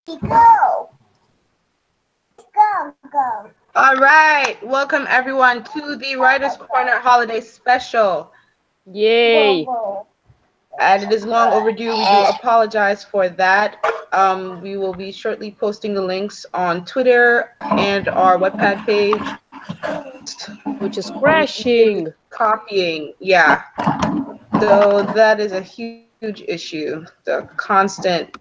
Go. Go. Go. All right, welcome everyone to the Writers Corner Holiday Special. Yay! And it is long overdue. We do apologize for that. We will be shortly posting the links on Twitter and our webpad page. Which is crashing. Copying, yeah. So that is a huge issue. The constant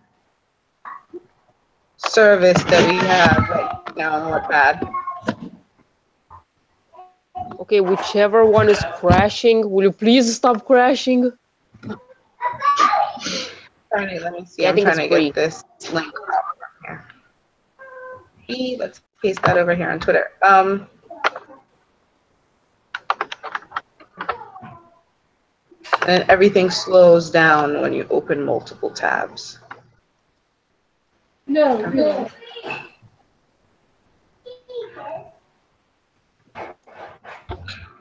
service that we have right now on Webpad. Okay, whichever one is crashing, will you please stop crashing? Let me see. Yeah, I'm trying to free. get this link over here. Let's paste that over here on Twitter. And everything slows down when you open multiple tabs. No.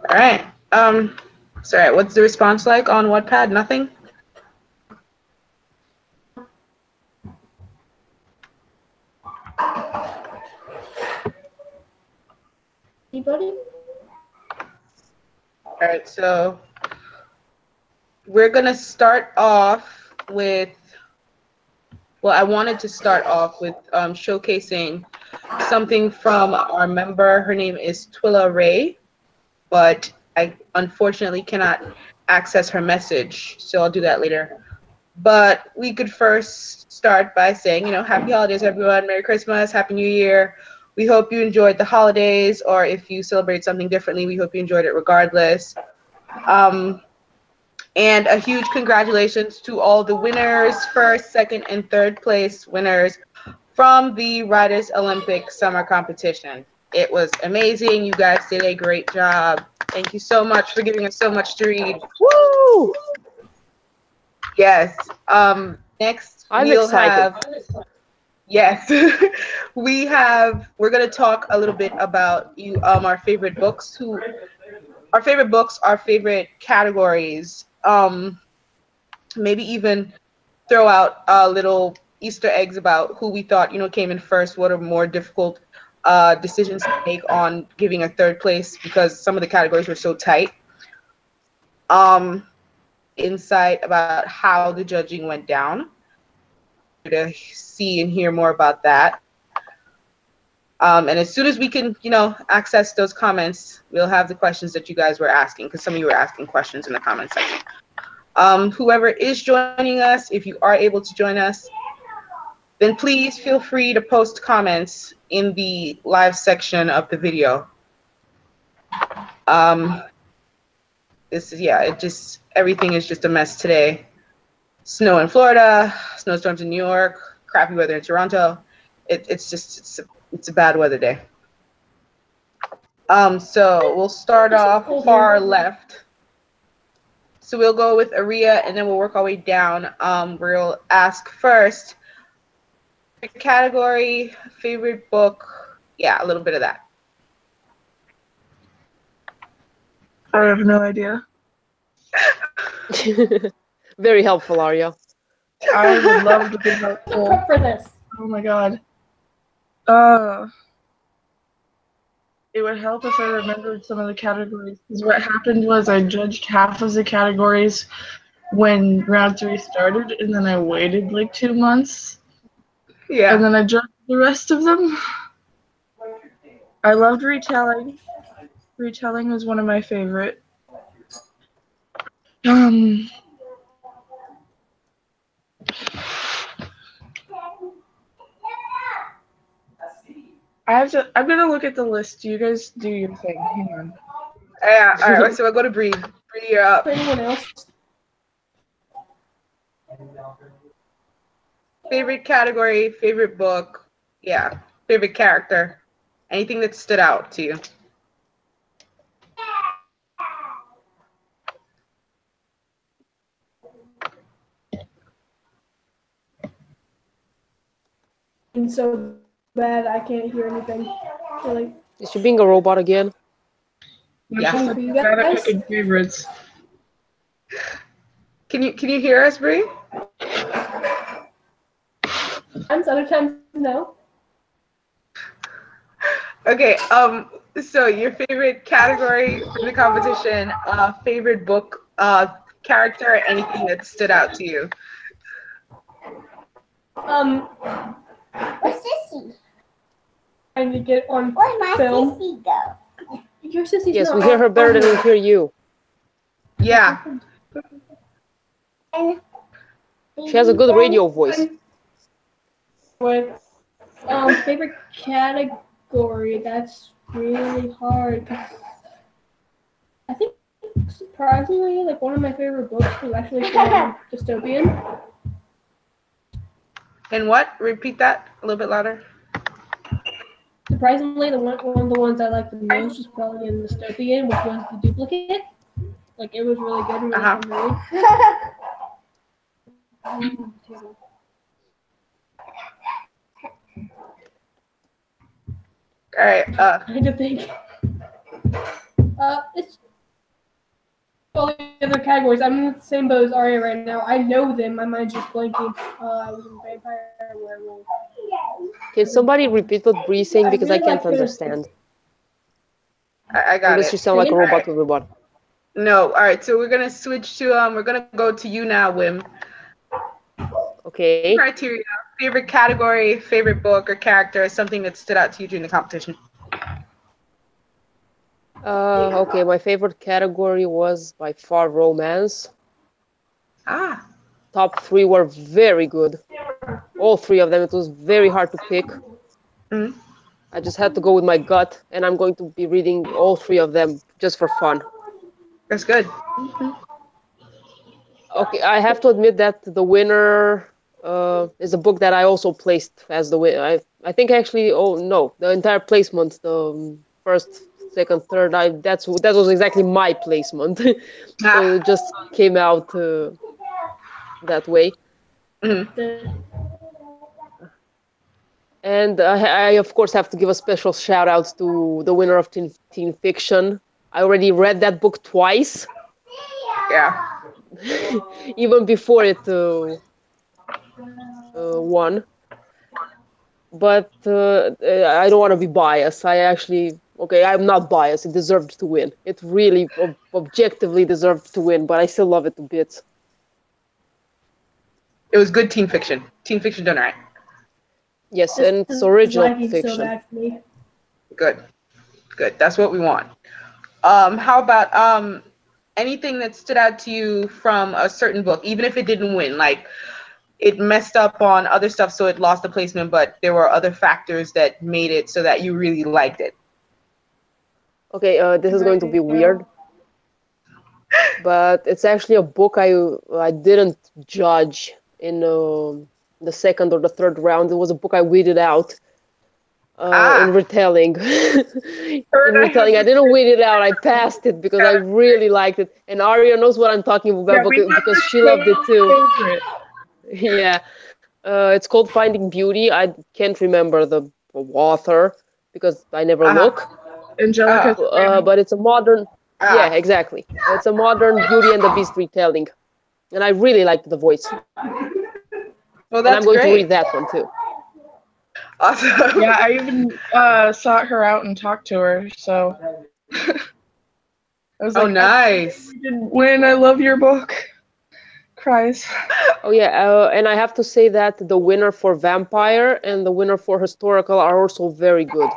All right. Sorry, what's the response like on Wattpad? Nothing? Anybody? All right, so we're gonna start off with, well, I wanted to start off with showcasing something from our member. Her name is Twilla Ray, but I unfortunately cannot access her message, so I'll do that later. But we could first start by saying, happy holidays, everyone. Merry Christmas, Happy New Year. We hope you enjoyed the holidays, or if you celebrate something differently, we hope you enjoyed it regardless. And a huge congratulations to all the winners, first, second, and third place winners from the Writers Olympic Summer Competition. It was amazing. You guys did a great job. Thank you so much for giving us so much to read. Woo! Yes. Next, I'm excited. Yes, we're going to talk a little bit about our favorite books, our favorite categories, maybe even throw out little Easter eggs about who we thought, came in first, what are more difficult decisions to make on giving a third place because some of the categories were so tight. Insight about how the judging went down, to see and hear more about that. And as soon as we can, access those comments, we'll have the questions that you guys were asking, because some of you were asking questions in the comment section. Whoever is joining us, if you are able to join us, then please feel free to post comments in the live section of the video. Everything is just a mess today. Snow in Florida, snowstorms in New York, crappy weather in Toronto. It's a bad weather day. So we'll start off far left. So we'll go with Aria, and then we'll work our way down. We'll ask first, category, favorite book. Yeah, a little bit of that. I have no idea. Very helpful, Aria. I would love to be helpful. Prep for this. Oh my god. It would help if I remembered some of the categories. Because what happened was I judged half of the categories when round 3 started, and then I waited like 2 months. Yeah. And then I judged the rest of them. I loved retelling. Retelling was one of my favorite. I'm gonna look at the list. You guys do your thing. Hang on. Yeah, all right, so we'll go to Bree. Bree, you're up. Anyone else? Favorite category, favorite book, yeah, favorite character. Anything that stood out to you? And so bad I can't hear anything. Really. Is she being a robot again? Yeah. For you guys? Picking favorites. Can you hear us, Bree? Other times no. Okay. So your favorite category for the competition, favorite book, character, anything that stood out to you. Where's Sissy? Trying to get on Where's my film. Sissy go? Your sissy's Yes, not we hear her better than we hear you. Yeah. And She has a good radio voice. With favorite category, that's really hard. 'Cause I think surprisingly, like one of my favorite books was actually from dystopian. And what? Repeat that a little bit louder. Surprisingly, one of the ones I liked the most was probably in dystopian, which was The Duplicate. Like it was really good and really fun to read. All right. I had to think. It's all the other categories. I'm in the same boat as Arya right now. I know them. My mind's just blanking. I was a vampire, werewolf. Can somebody repeat what Bree's saying because I can't understand? I got Unless it. you sound like a robot with a robot. No. All right. So we're gonna switch to we're gonna go to you now, Wim. Okay. Criteria: favorite category, favorite book or character, something that stood out to you during the competition. Okay, my favorite category was by far romance. Ah. Top 3 were very good. All 3 of them. It was very hard to pick. Mhm. I just had to go with my gut, and I'm going to be reading all 3 of them just for fun. That's good. Okay, I have to admit that the winner is a book that I also placed as the winner. I think actually, oh no, the entire placement, the first, second, third, that was exactly my placement. So it just came out that way. Mhm. And I of course have to give a special shout out to the winner of teen fiction. I already read that book twice. Yeah. Even before it won. But I don't want to be biased. I'm not biased. It deserved to win. It really objectively deserved to win, but I still love it a bit. It was good teen fiction. Teen fiction done right. Yes, and it's original lagging fiction. So bad for me. Good. Good. That's what we want. How about anything that stood out to you from a certain book, even if it didn't win, like it messed up on other stuff, so it lost the placement, but there were other factors that made it so that you really liked it. Okay, this is going to be weird, but it's actually a book I didn't judge in the second or the third round. It was a book I weeded out in retelling. In retelling, I didn't weed it out. I passed it because I really liked it, and Arya knows what I'm talking about because she loved it too. Yeah, it's called Finding Beauty. I can't remember the author because I never look. Angelica. But it's a modern. Yeah, exactly. It's a modern Beauty and the Beast retelling, and I really liked the voice. Well, and that's I'm going great. to read that one too. Awesome. Yeah, I even sought her out and talked to her. So I was like, nice. You didn't win. I love your book. Cries. Oh yeah, and I have to say that the winner for Vampire and the winner for Historical are also very good.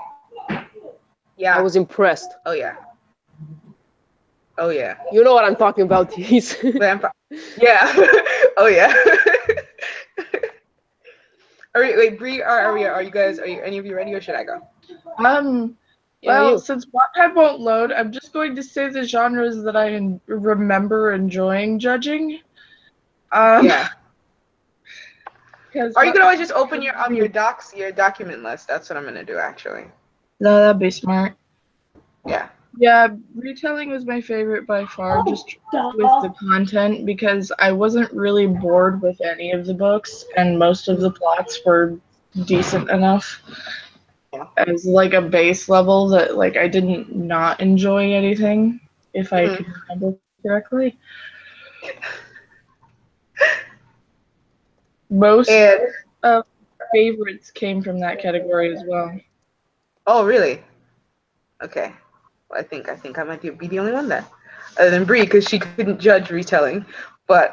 Yeah. I was impressed. Oh yeah. Oh yeah. You know what I'm talking about, These. Vampire. Yeah. Oh yeah. Wait, Bree, are any of you ready, or should I go? Well, since Wattpad won't load, I'm just going to say the genres that I remember enjoying judging. Yeah. Or you could always just open your document list. That's what I'm gonna do actually. No, that'd be smart. Yeah. Yeah, retelling was my favorite by far, just with the content, because I wasn't really bored with any of the books, and most of the plots were decent enough as like a base level that like I didn't not enjoy anything, if I can remember correctly. Most of favorites came from that category as well. Oh, really? Okay. Well, I think I might be the only one then, other than Bree, because she couldn't judge retelling. But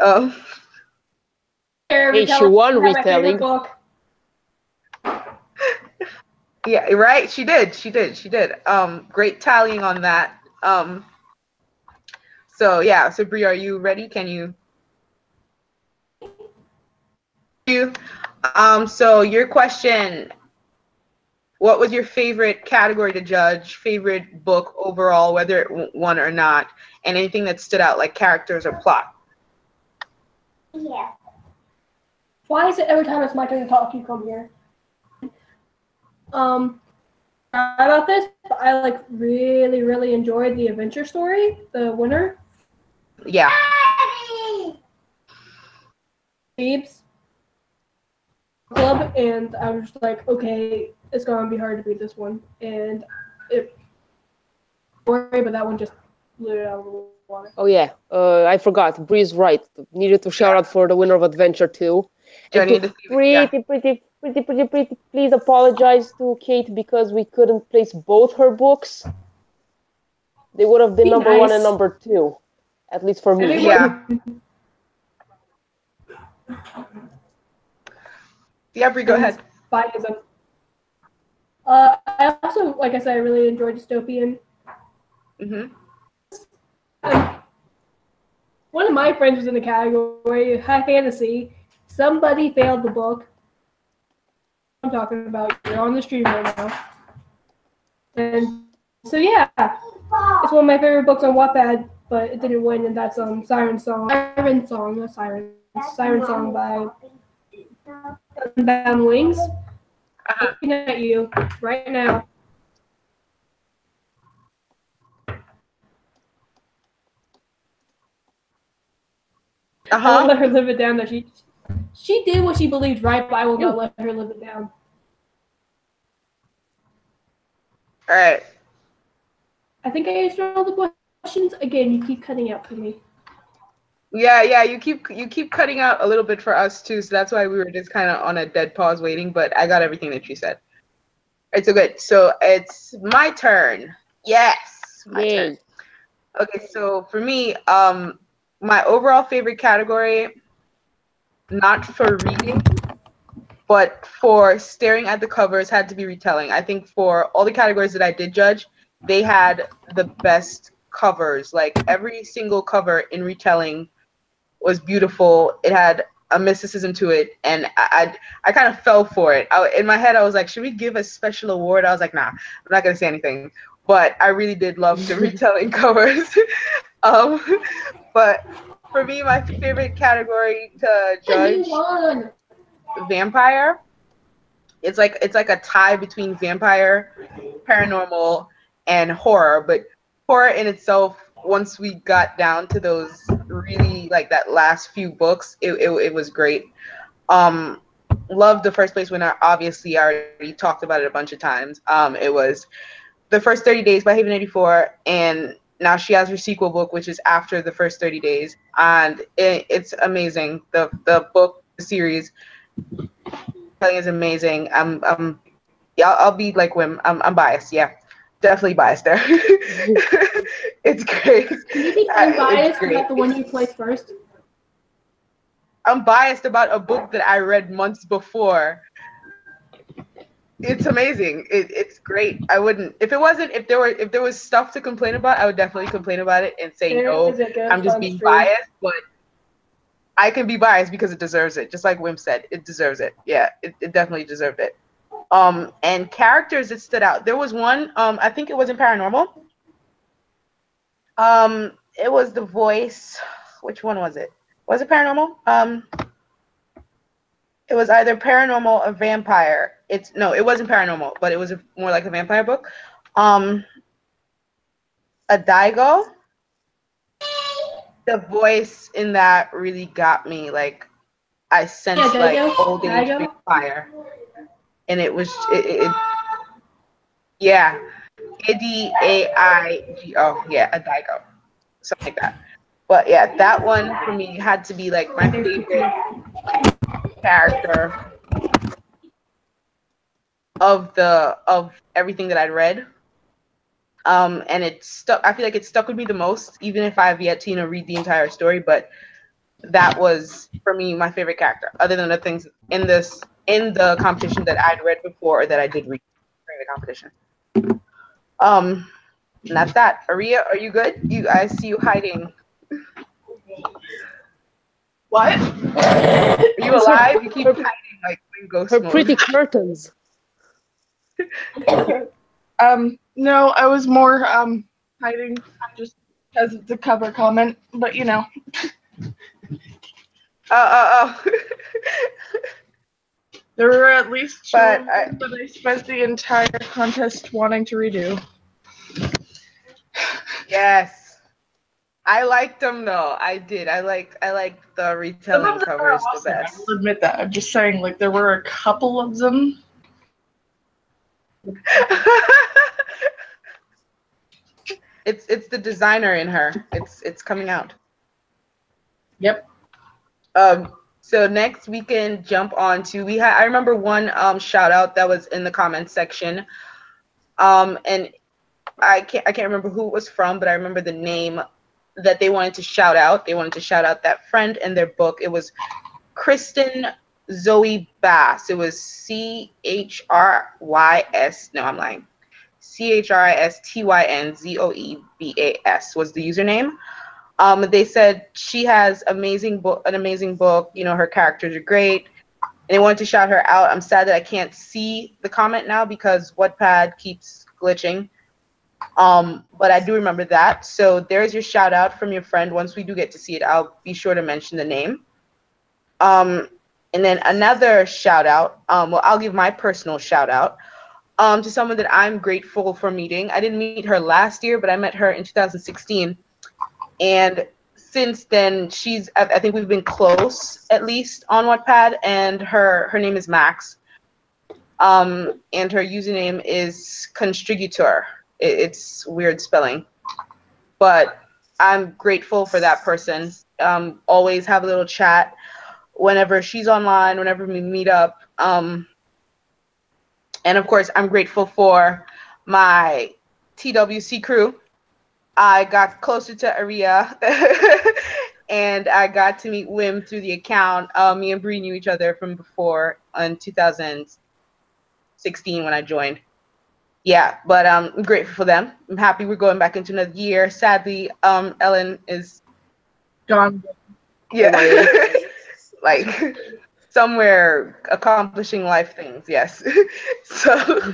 Hey, she won retelling. Book. Yeah, right. She did. Great tallying on that. So yeah. So Bree, are you ready? Can you? So your question. What was your favorite category to judge? Favorite book overall, whether it won or not, and anything that stood out, like characters or plot? Yeah. Why is it every time it's my turn to talk, you come here? Sorry about this, but I like really enjoyed the adventure story, the winner. Yeah. Thebes Club, and I was just like, okay, it's gonna be hard to beat this one, and it. Sorry, but that one just blew it out of the water. Oh yeah, I forgot. Bree's right. Needed to shout out for the winner of Adventure 2. And to pretty, please apologize to Kate because we couldn't place both her books. They would have been Be number 1 nice. and number 2, at least for me. Yeah. Yeah, Bree, go ahead. Bionism. I also, like I said, I really enjoyed Dystopian. Mhm. One of my friends was in the category high fantasy. Somebody failed the book. I'm talking about. You're on the stream right now. And so yeah, it's one of my favorite books on Wattpad, but it didn't win, and that's Siren Song. Siren Song, not Siren. Siren Song by Unbound Wings. Looking at you right now. I won't let her live it down. Though she did what she believed right, but I will not let her live it down. All right. I think I answered all the questions. Again, you keep cutting out for me. Yeah, you keep cutting out a little bit for us too, so that's why we were just kind of on a dead pause waiting. But I got everything that you said. All right, so good. So it's my turn. Yes, my turn. Okay, so for me, my overall favorite category, not for reading, but for staring at the covers, had to be retelling. I think for all the categories that I did judge, they had the best covers. Like every single cover in retelling was beautiful. It had a mysticism to it, and I kind of fell for it. In my head, I was like, should we give a special award? I was like, nah, I'm not gonna say anything. But I really did love the retelling covers. But for me, my favorite category to judge, vampire. It's like a tie between vampire, paranormal, and horror. But horror in itself, once we got down to those really like that last few books, it was great. Loved the first place winner. Obviously, I already talked about it a bunch of times. It was The First 30 Days by Haven 84, and now she has her sequel book, which is after the first 30 days, and it's amazing. The book, the series, is amazing. I'll be like Wim. I'm biased. Yeah, definitely biased there. It's great. Can you be unbiased about the one you placed first? I'm biased about a book that I read months before. It's amazing. It's great. I wouldn't if there was stuff to complain about, I would definitely complain about it and say no. I'm just being biased, but I can be biased because it deserves it. Just like Wim said, it deserves it. Yeah, it definitely deserved it. And characters that stood out. There was one, I think it was in Paranormal. It was the voice. Which one was it? Was it Paranormal? It was either Paranormal or Vampire. It wasn't Paranormal, but it was more like a vampire book. Adaigo. The voice in that really got me. Like, I sensed like old age vampire, and it was yeah, Adaigo. Yeah, Adaigo, something like that. But yeah, that one for me had to be like my favorite character. of everything that I'd read. And it stuck. I feel like it stuck with me the most, even if I've yet to read the entire story. But that was for me my favorite character, other than the things in the competition that I'd read before or that I did read during the competition. And that's that. Aria, are you good? I see you hiding. What? Are you alive? You keep hiding like in ghost Her mode. pretty curtains. No, I was more hiding just because it's a cover comment, but you know. There were at least two But that I spent the entire contest wanting to redo. Yes. I liked them though. I did. I liked the Some retelling of them were covers the awesome, I best. will admit that. I'm just saying, like, there were a couple of them. It's the designer in her. It's coming out. Yep. So next we can jump on to I remember one shout out that was in the comments section. And I can't remember who it was from, but I remember the name that they wanted to shout out. They wanted to shout out that friend in their book. It was Kristen Zoe Bass. It was CHRYS. No, I'm lying. CHRISTYNZOEBAS was the username. They said she has an amazing book. You know, her characters are great. And they wanted to shout her out. I'm sad that I can't see the comment now because Wattpad keeps glitching. But I do remember that. So there's your shout out from your friend. Once we do get to see it, I'll be sure to mention the name. And then another shout out. Well, I'll give my personal shout out to someone that I'm grateful for meeting. I didn't meet her last year, but I met her in 2016. And since then, I think we've been close, at least on Wattpad, and her name is Max. And her username is Constrigator. It's weird spelling, but I'm grateful for that person. Always have a little chat whenever she's online, whenever we meet up. And of course, I'm grateful for my TWC crew. I got closer to Aria and I got to meet Wim through the account. Me and Bree knew each other from before in 2016 when I joined. Yeah, but I'm grateful for them. I'm happy we're going back into another year. Sadly, Ellen is gone. Yeah, like somewhere accomplishing life things. Yes. So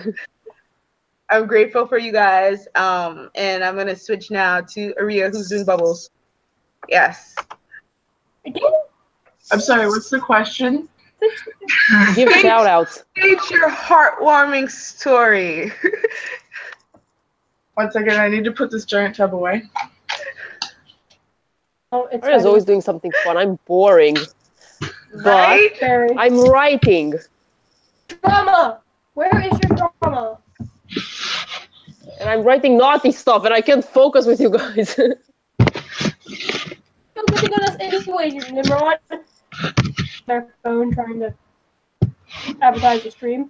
I'm grateful for you guys. And I'm gonna switch now to Aria, who's doing bubbles. Yes. I'm sorry. What's the question? Give shout outs. It's your heartwarming story. One second, I need to put this giant tub away. Oh, it's Aria's always doing something fun. I'm boring. Right? But I'm writing. Drama! Where is your drama? And I'm writing naughty stuff and I can't focus with you guys. You're looking at us anyway, you Nimrod. Their phone trying to advertise the stream.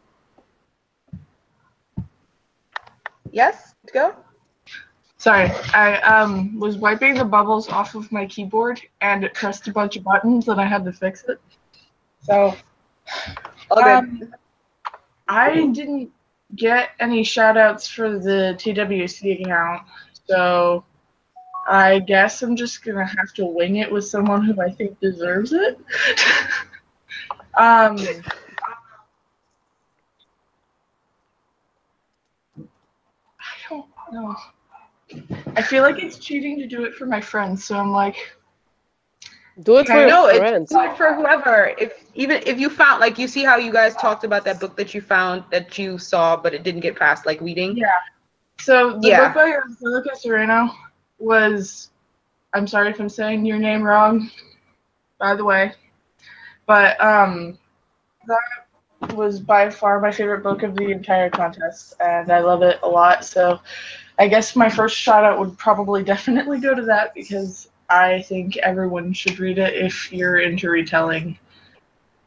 Yes, go. Sorry, I was wiping the bubbles off of my keyboard and it pressed a bunch of buttons and I had to fix it. So, I didn't get any shout outs for the TWC account, so I guess I'm just gonna have to wing it with someone who I think deserves it. I don't know. I feel like it's cheating to do it for my friends, so I'm like, Do it for your It's friends. good for whoever. Even if you found, like, you see how you guys talked about that book that you found that you saw, but it didn't get past, like, reading. yeah. So the Yeah. book by Angelica Serrano was, I'm sorry if I'm saying your name wrong, by the way, but that was by far my favorite book of the entire contest, and I love it a lot. So I guess my first shout out would probably definitely go to that because I think everyone should read it if you're into retelling.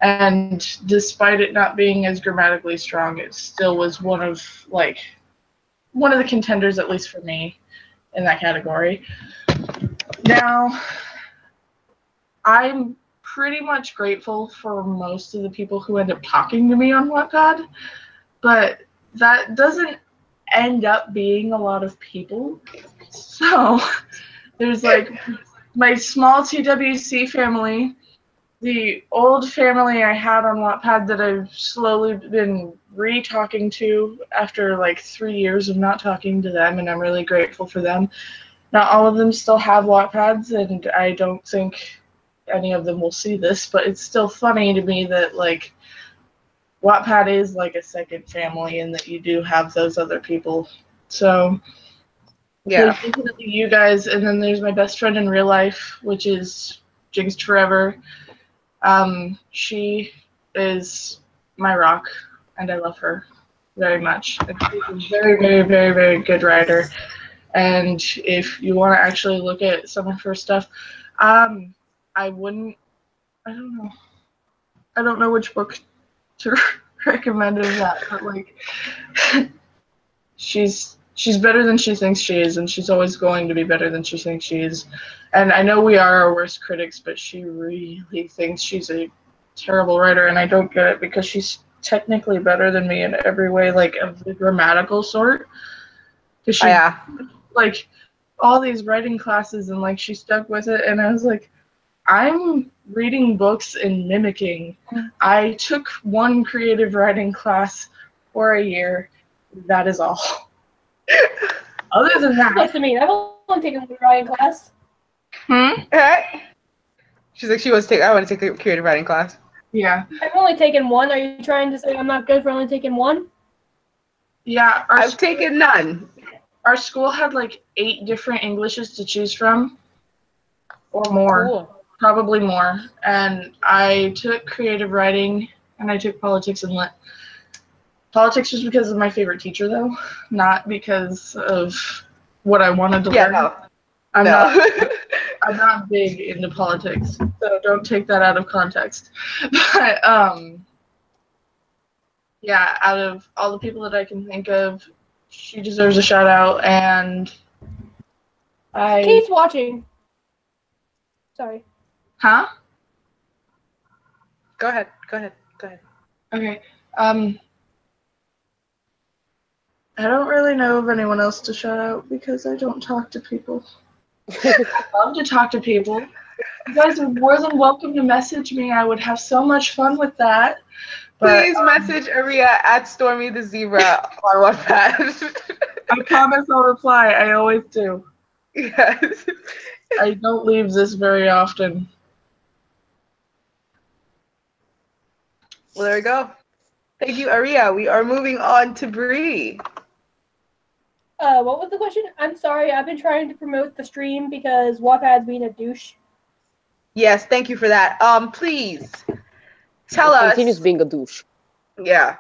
And despite it not being as grammatically strong, it still was one of the contenders, at least for me, in that category. Now, I'm pretty much grateful for most of the people who end up talking to me on Wattpad, but that doesn't end up being a lot of people. So there's like my small TWC family, the old family I had on Wattpad that I've slowly been re-talking to after like 3 years of not talking to them, and I'm really grateful for them. Not all of them still have Wattpads, and I don't think any of them will see this, but it's still funny to me that like Wattpad is like a second family and that you do have those other people. So Yeah. there's definitely you guys, and then there's my best friend in real life, which is Jinxed Forever. She is my rock, and I love her very much. And she's a very, very, very, very good writer. And if you want to actually look at some of her stuff, I don't know which book to recommend of that, but like she's better than she thinks she is, and she's always going to be better than she thinks she is. And I know we are our worst critics, but she really thinks she's a terrible writer, and I don't get it because she's technically better than me in every way, like of the grammatical sort. Because she like all these writing classes, and like she stuck with it, and I was like, I'm reading books and mimicking. I took one creative writing class for a year. That is all. Other than that, Close to me. I've only taken one writing class. She's like, I want to take a creative writing class. Yeah. I've only taken one. Are you trying to say I'm not good for only taking one? Yeah. I've taken none. Our school had like 8 different Englishes to choose from, or more. Cool. Probably more. And I took creative writing, and I took politics and lit. Politics was because of my favorite teacher, though, not because of what I wanted to learn. No. I'm not big into politics, so don't take that out of context. But yeah, out of all the people that I can think of, she deserves a shout out, and Kate's watching. Sorry. Huh? Go ahead. Okay. I don't really know of anyone else to shout out because I don't talk to people. I love to talk to people. You guys are more than welcome to message me. I would have so much fun with that. But, Please message Aria at Stormy the Zebra on Wattpad. I promise I'll reply. I always do. Yes. I don't leave this very often. Well, there we go. Thank you, Aria. We are moving on to Bree. What was the question? I'm sorry. I've been trying to promote the stream because Wattpad's being a douche. Yes, thank you for that. Please tell us. Continues being a douche. Yeah.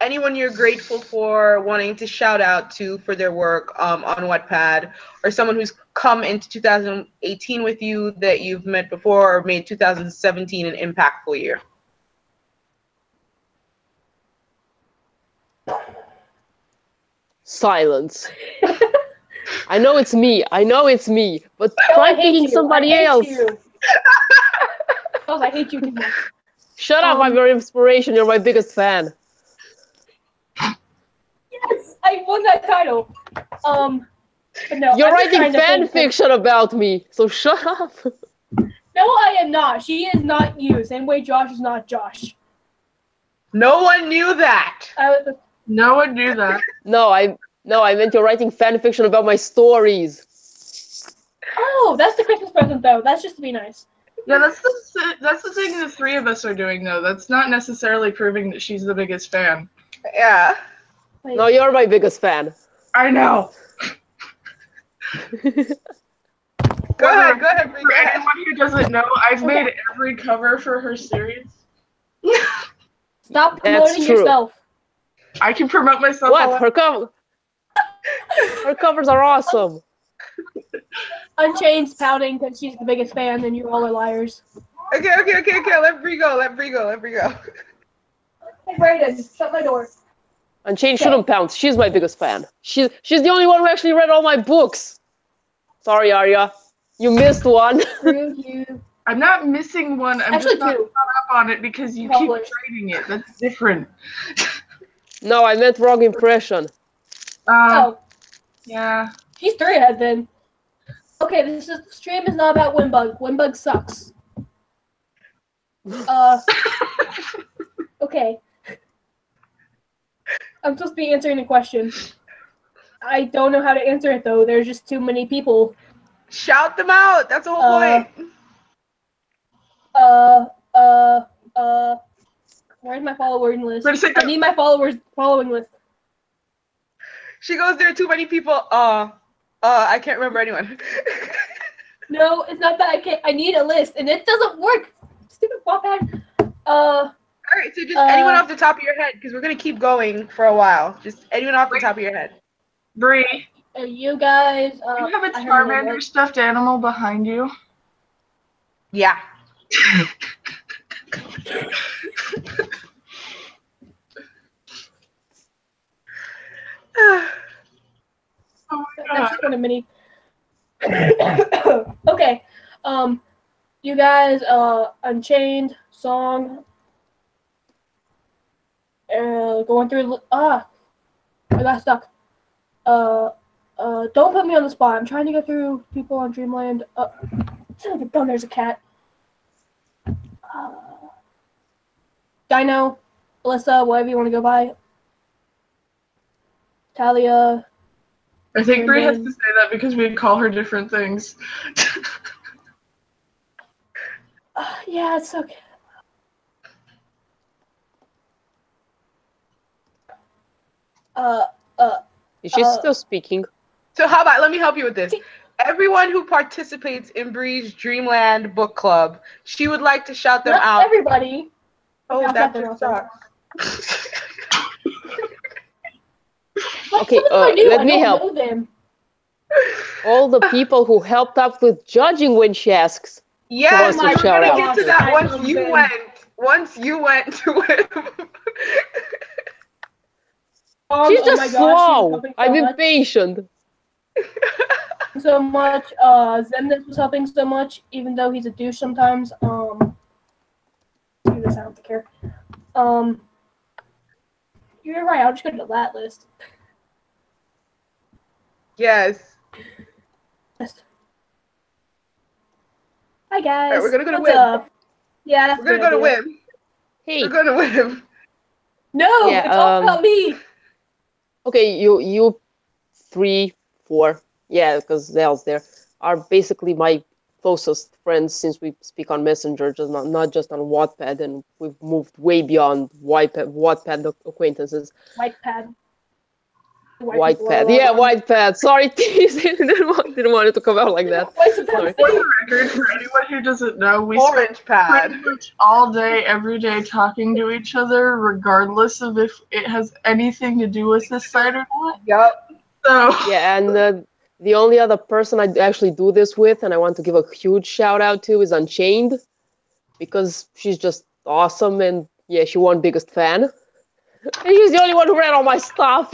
Anyone you're grateful for wanting to shout out to for their work on Wattpad, or someone who's come into 2018 with you that you've met before or made 2017 an impactful year. Silence. I know it's me, but try picking somebody else. I hate you too much. Shut up, I'm your inspiration, you're my biggest fan. Yes, I won that title. But no, You're I'm just writing trying to fan think- fiction about me, so shut up. No, I am not. She is not you. Same way Josh is not Josh. No one knew that. No one knew that. No, I meant you're writing fan fiction about my stories. Oh, that's the Christmas present, though. That's just to be nice. Yeah, that's the thing the 3 of us are doing, though. That's not necessarily proving that she's the biggest fan. Yeah. Like, No, you're my biggest fan. I know. Go ahead, Bree. For anyone who doesn't know, I've made every cover for her series. Stop That's promoting true. yourself. I can promote myself. What? Her covers are awesome. Unchained's pouting because she's the biggest fan and you all are liars. Okay. Let Bree go. Hey, Brayden, shut my door. Unchained shouldn't pounce. She's my biggest fan. She's the only one who actually read all my books. Sorry, Arya. You missed one. Screw you. I'm not missing one. I'm Actually, just not two. caught up on it because you Published. keep trading it. That's different. No, I meant wrong impression. Oh, Yeah. she's 3 ahead then. Okay, this stream is not about Winbug. Winbug sucks. Okay. I'm supposed to be answering a question. I don't know how to answer it though. There's just too many people. Shout them out. That's the whole point. Where's my following list? For a second. I need my following list. She goes, there are too many people. I can't remember anyone. No, it's not that I can't. I need a list, and it doesn't work. Stupid Wattpad. All right, so just anyone off the top of your head, because we're gonna keep going for a while. Just anyone off the top of your head. Bree, You guys. you have a I don't know Charmander what- stuffed animal behind you. Yeah. Oh my That's god. just one of many. Okay. You guys, Unchained song. Going through. I got stuck. Don't put me on the spot. I'm trying to go through people on Dreamland. Son of a gun, there's a cat. Dino, Alyssa, whatever you want to go by. Talia. I think Bree has And to say that because we call her different things. Yeah, it's okay. Is she still speaking? So how about, let me help you with this. Everyone who participates in Bree's Dreamland book club, she would like to shout them Not out. everybody. Oh, Shout that them just out. sucks. But Okay, some of them are new. let I me don't help. know them. All the people who helped out with judging when she asks. Yes, Who wants to we're shout gonna out? get to that I once love you them. went. Once you went to it. She's Oh just my gosh, she's slow. helping so I'm much. impatient. So much. Zemnis was helping so much, even though he's a douche sometimes. Do this, I don't care. You're right. I'll just go to that list. Yes. Hi guys. Alright, we're gonna go to What's Wim. up? Yeah, that's We're gonna go to Wim. Wim. Hey, We're gonna Wim. No, Yeah, it's all about me. okay, you 3, 4, yeah, because Zell's there, are basically my closest friends since we speak on Messenger, just not just on Wattpad, and we've moved way beyond Wattpad acquaintances. White pad. Whitepad, yeah, Whitepad. Sorry, didn't want it to come out like that. Sorry. For the record, for anyone who doesn't know, we spend Orange pad. pretty much all day, every day talking to each other, regardless of if it has anything to do with this site or not. Yup. So, Yeah, and the only other person I actually do this with, and I want to give a huge shout out to, is Unchained, because she's just awesome, and yeah, she won biggest fan. And she's the only one who read all my stuff.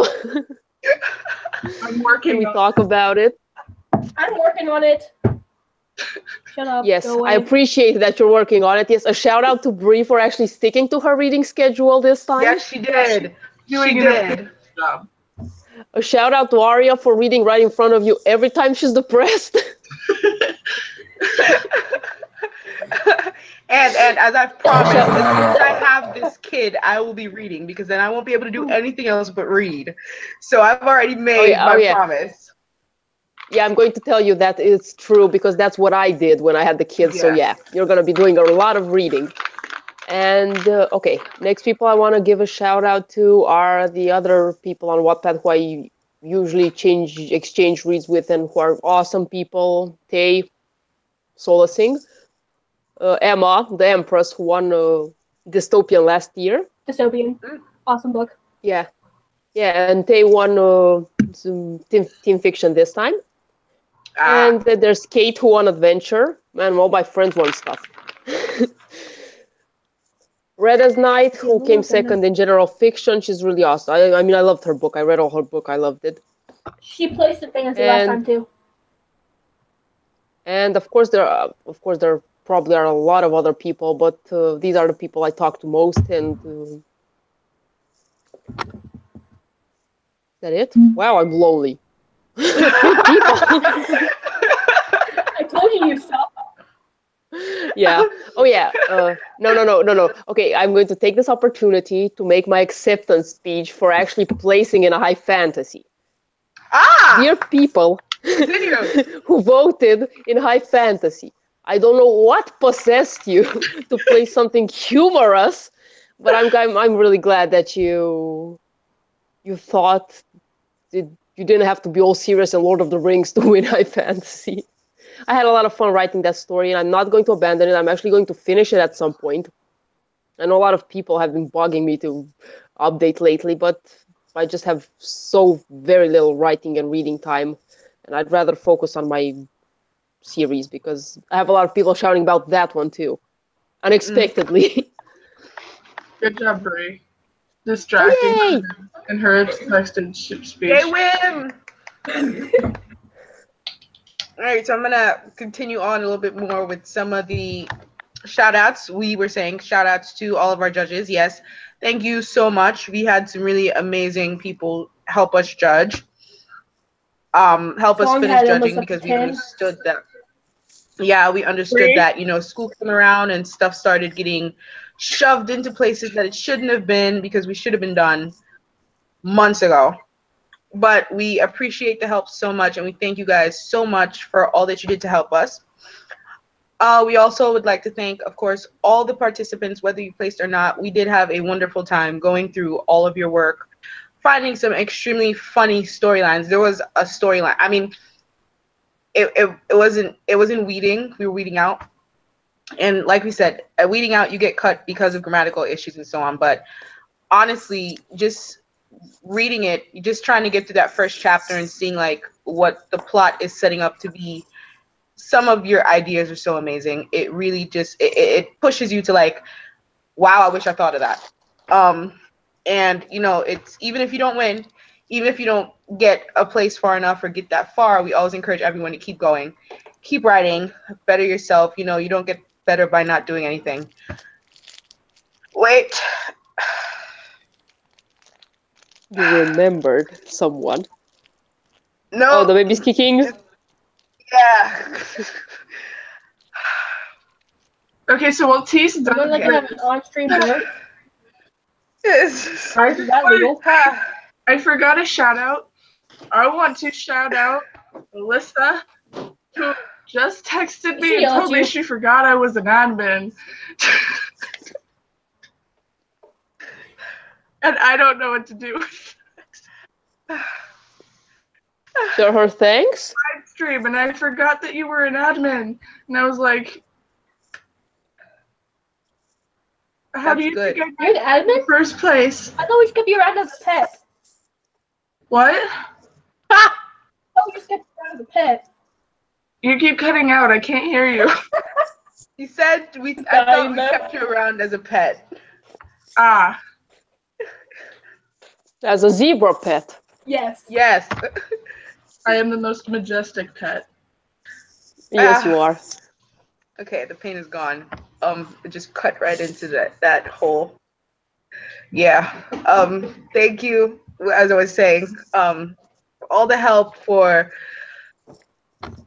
I'm Can working we on talk about it? I'm working on it. Shut up. Yes, Go away. I appreciate that you're working on it. Yes, a shout out to Bree for actually sticking to her reading schedule this time. Yes, she did. doing She a did. job. A shout out to Arya for reading right in front of you every time she's depressed. And as I've promised, as soon as I have this kid, I will be reading because then I won't be able to do anything else but read. So I've already made my promise. Yeah, I'm going to tell you that it's true because that's what I did when I had the kids. So yeah, you're going to be doing a lot of reading. And okay, next people I want to give a shout out to are the other people on Wattpad who I usually exchange reads with and who are awesome people. Tay, Solacing, Emma, the Empress, who won Dystopian last year. Dystopian. Awesome book. Yeah, and Tay won some Team Fiction this time. And then there's Kate who won Adventure. Man, all my friends won stuff. Red as Night, who came second in general fiction. She's really awesome. I mean, I loved her book. I read all her book. I loved it. She placed in fantasy last time too. And of course, there probably are a lot of other people, but these are the people I talk to most. And is that it? Wow, I'm lonely. 3 people. I told you stop. Yeah. Oh, yeah. No. Okay, I'm going to take this opportunity to make my acceptance speech for actually placing in a high fantasy. Dear people who voted in high fantasy, I don't know what possessed you to play something humorous, but I'm really glad that you thought that you didn't have to be all serious in Lord of the Rings to win high fantasy. I had a lot of fun writing that story, and I'm not going to abandon it. I'm actually going to finish it at some point. I know a lot of people have been bugging me to update lately, but I just have so very little writing and reading time, and I'd rather focus on my series because I have a lot of people shouting about that one too, unexpectedly. Good job, Brie. Distracting in her expected speech. They win! All right, so I'm going to continue on a little bit more with some of the shout-outs. We were saying shout-outs to all of our judges. Yes, thank you so much. We had some really amazing people help us judge, help us finish judging because we understood that. Yeah, we understood that, school came around and stuff started getting shoved into places that it shouldn't have been because we should have been done months ago. But we appreciate the help so much, and we thank you guys so much for all that you did to help us. We also would like to thank, of course, all the participants, whether you placed or not. We did have a wonderful time going through all of your work, finding some extremely funny storylines. There was a storyline. I mean, it wasn't weeding. We were weeding out. And like we said, at weeding out, you get cut because of grammatical issues and so on. But honestly, just reading it, just trying to get through that first chapter and seeing like what the plot is setting up to be, some of your ideas are so amazing. It really just it pushes you to like, wow, I wish I thought of that. And it's even if you don't win, even if you don't get a place far enough or get that far, we always encourage everyone to keep going, keep writing, better yourself. You don't get better by not doing anything. Wait. You remembered someone. No. Oh, the baby's kicking? Yeah. Okay, so while T's done... You're like have an on-stream birth? Yes. Is that legal? I forgot a shout-out. I want to shout out Alyssa, who just texted me and told me she forgot I was an admin. And I don't know what to do with it. So her thanks? Live stream, and I forgot that you were an admin. And I was like, how do you think I You're an admin? in the first place? I thought we kept you around as a pet. What? I thought we just kept you around as a pet. You keep cutting out. I can't hear you. He said I thought we kept you around as a pet. Ah. As a zebra pet. Yes. Yes. I am the most majestic pet. Yes, you are. Okay, the pain is gone. It just cut right into that hole. Yeah. Thank you, as I was saying, for all the help, for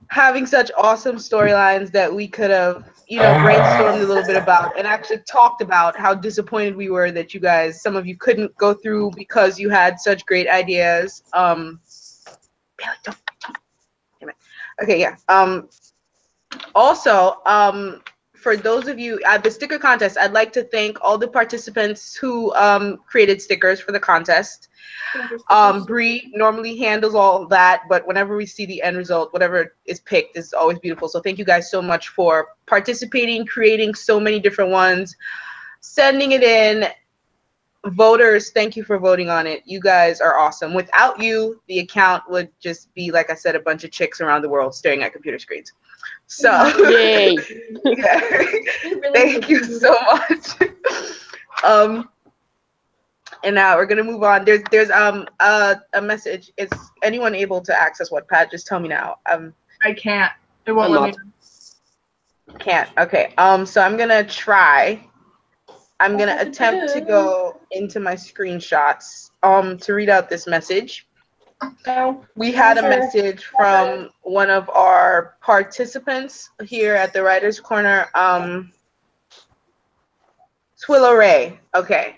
having such awesome storylines that we could have, brainstormed a little bit about and actually talked about how disappointed we were that you guys, some of you couldn't go through because you had such great ideas. Okay, yeah. Also, for those of you at the sticker contest, I'd like to thank all the participants who created stickers for the contest. Bree normally handles all of that, but whenever we see the end result, whatever is picked is always beautiful. So thank you guys so much for participating, creating so many different ones, sending it in. voters, thank you for voting on it. You guys are awesome. Without you, the account would just be, like I said, a bunch of chicks around the world staring at computer screens. So, Yay! yeah. Thank you so much. And now we're gonna move on. There's a message. Is anyone able to access Wattpad? Just tell me now. I can't. It won't I'm let me. Can't. Okay. So I'm gonna try. I'm gonna attempt to go into my screenshots to read out this message. No. We had a message from one of our participants here at the Writers Corner, Twilla Ray. Okay.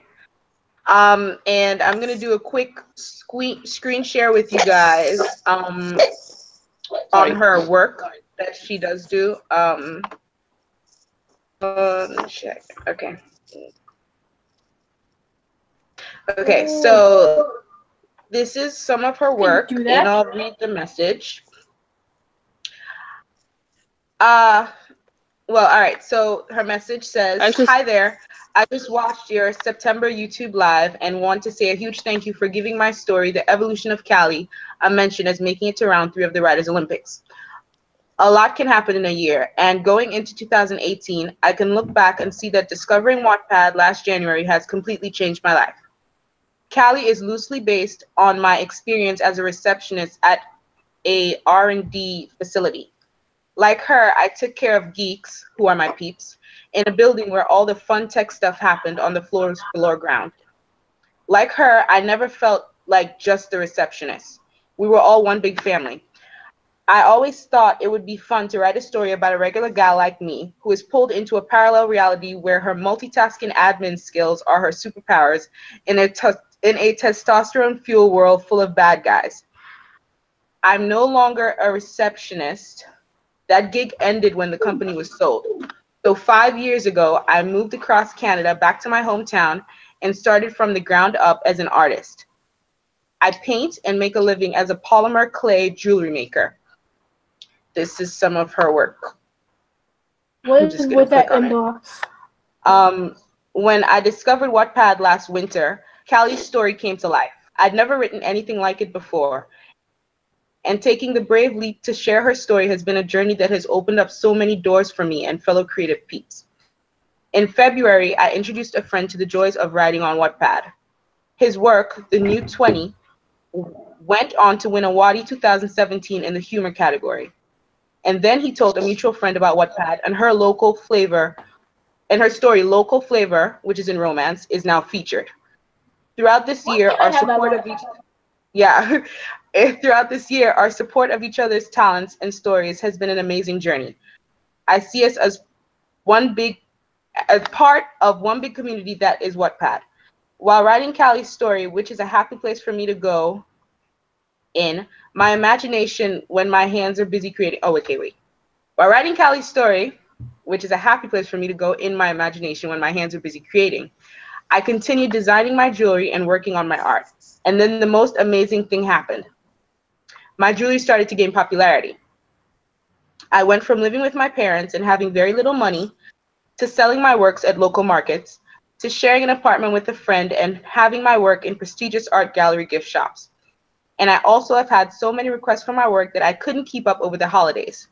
And I'm gonna do a quick screen share with you guys on her work that she does do. Check. Okay. Okay, so this is some of her work, and I'll read the message. Well, all right, so her message says, "Hi there. I just watched your September YouTube live and want to say a huge thank you for giving my story, The Evolution of Cali, a mention as making it to round 3 of the Writers Olympics. A lot can happen in a year, and going into 2018, I can look back and see that discovering Wattpad last January has completely changed my life. Cali is loosely based on my experience as a receptionist at a R&D facility. Like her, I took care of geeks, who are my peeps, in a building where all the fun tech stuff happened on the floors below ground. Like her, I never felt like just the receptionist. We were all one big family. I always thought it would be fun to write a story about a regular gal like me who is pulled into a parallel reality where her multitasking admin skills are her superpowers in a testosterone-fueled world full of bad guys. I'm no longer a receptionist. That gig ended when the company was sold. So 5 years ago, I moved across Canada back to my hometown and started from the ground up as an artist. I paint and make a living as a polymer clay jewelry maker. This is some of her work. What is with that inbox? When I discovered Wattpad last winter, Cali's story came to life. I'd never written anything like it before. And taking the brave leap to share her story has been a journey that has opened up so many doors for me and fellow creative peeps. In February, I introduced a friend to the joys of writing on Wattpad. His work, The New 20, went on to win a Waddy 2017 in the humor category. And then he told a mutual friend about Wattpad, and her local flavor, and her story, Local Flavor, which is in romance, is now featured. Throughout this year, our support of each other's talents and stories has been an amazing journey. I see us as part of one big community that is Wattpad. While writing Cali's story, which is a happy place for me to go in, my imagination when my hands are busy creating. While writing Cali's story, which is a happy place for me to go in my imagination when my hands are busy creating, I continued designing my jewelry and working on my art. And then the most amazing thing happened. My jewelry started to gain popularity. I went from living with my parents and having very little money to selling my works at local markets to sharing an apartment with a friend and having my work in prestigious art gallery gift shops. And I also have had so many requests for my work that I couldn't keep up over the holidays.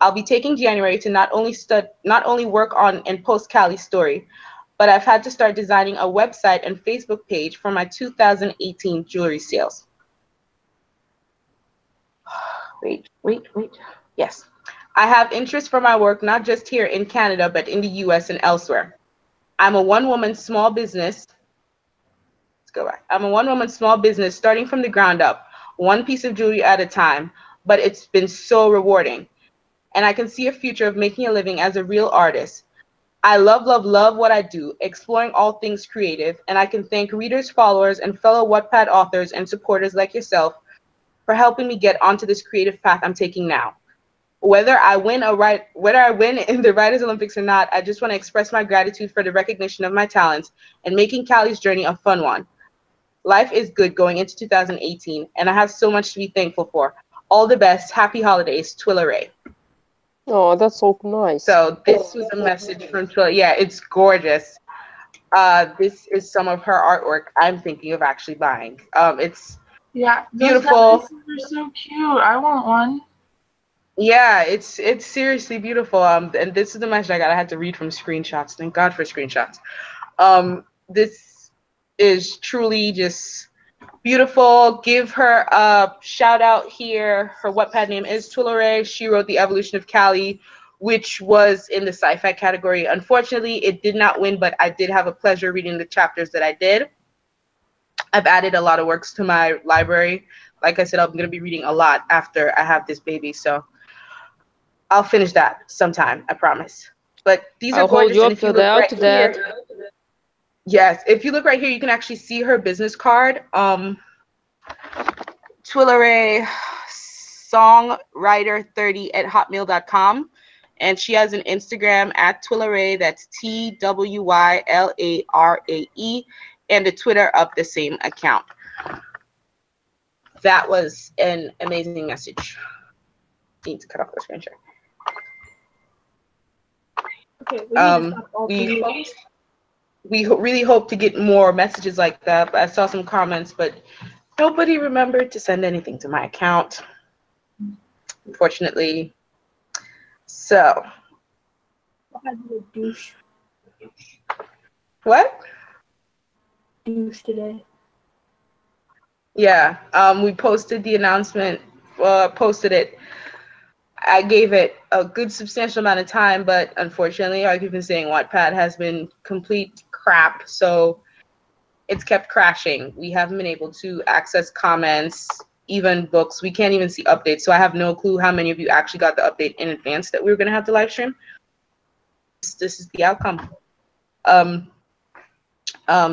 I'll be taking January to not only work on and post Cali's story, but I've had to start designing a website and Facebook page for my 2018 jewelry sales. Wait. Yes. I have interest for my work not just here in Canada, but in the US and elsewhere. I'm a one-woman small business. Let's go back. I'm a one-woman small business starting from the ground up, one piece of jewelry at a time, but it's been so rewarding. And I can see a future of making a living as a real artist. I love what I do, exploring all things creative, and I can thank readers, followers, and fellow Wattpad authors and supporters like yourself for helping me get onto this creative path I'm taking now. Whether I win in the Writers Olympics or not, I just want to express my gratitude for the recognition of my talents and making Cali's journey a fun one. Life is good going into 2018, and I have so much to be thankful for. All the best. Happy holidays, Twilla Ray. Oh, that's so nice. So this was a message from Twilla. Yeah, it's gorgeous. This is some of her artwork I'm thinking of actually buying. It's Yeah, beautiful. Those are so cute. I want one. Yeah, it's seriously beautiful. And this is the message I got. I had to read from screenshots. Thank God for screenshots. This is truly just beautiful. Give her a shout out here. Her Wattpad name is Twilloray. She wrote The Evolution of Callie, which was in the sci-fi category. Unfortunately, it did not win, but I did have a pleasure reading the chapters that I did. I've added a lot of works to my library. Like I said, I'm going to be reading a lot after I have this baby, so I'll finish that sometime, I promise. But these are I'll hold gorgeous, you and up if you to look that. right here, yes, if you look right here, you can actually see her business card. Twilloray songwriter30@hotmail.com, and she has an Instagram at Twilloray. That's TWYLARAE, and a Twitter of the same account. That was an amazing message. Need to cut off the screen share. Okay, we need to stop all we really hope to get more messages like that. I saw some comments, but nobody remembered to send anything to my account, unfortunately. So. I had a douche. What? Douche today. Yeah, we posted the announcement, posted it. I gave it a good substantial amount of time, but unfortunately, like you've been saying, Wattpad has been complete crap, so it's kept crashing. We haven't been able to access comments, even books. We can't even see updates, so I have no clue how many of you actually got the update in advance that we were going to have the live stream. This is the outcome.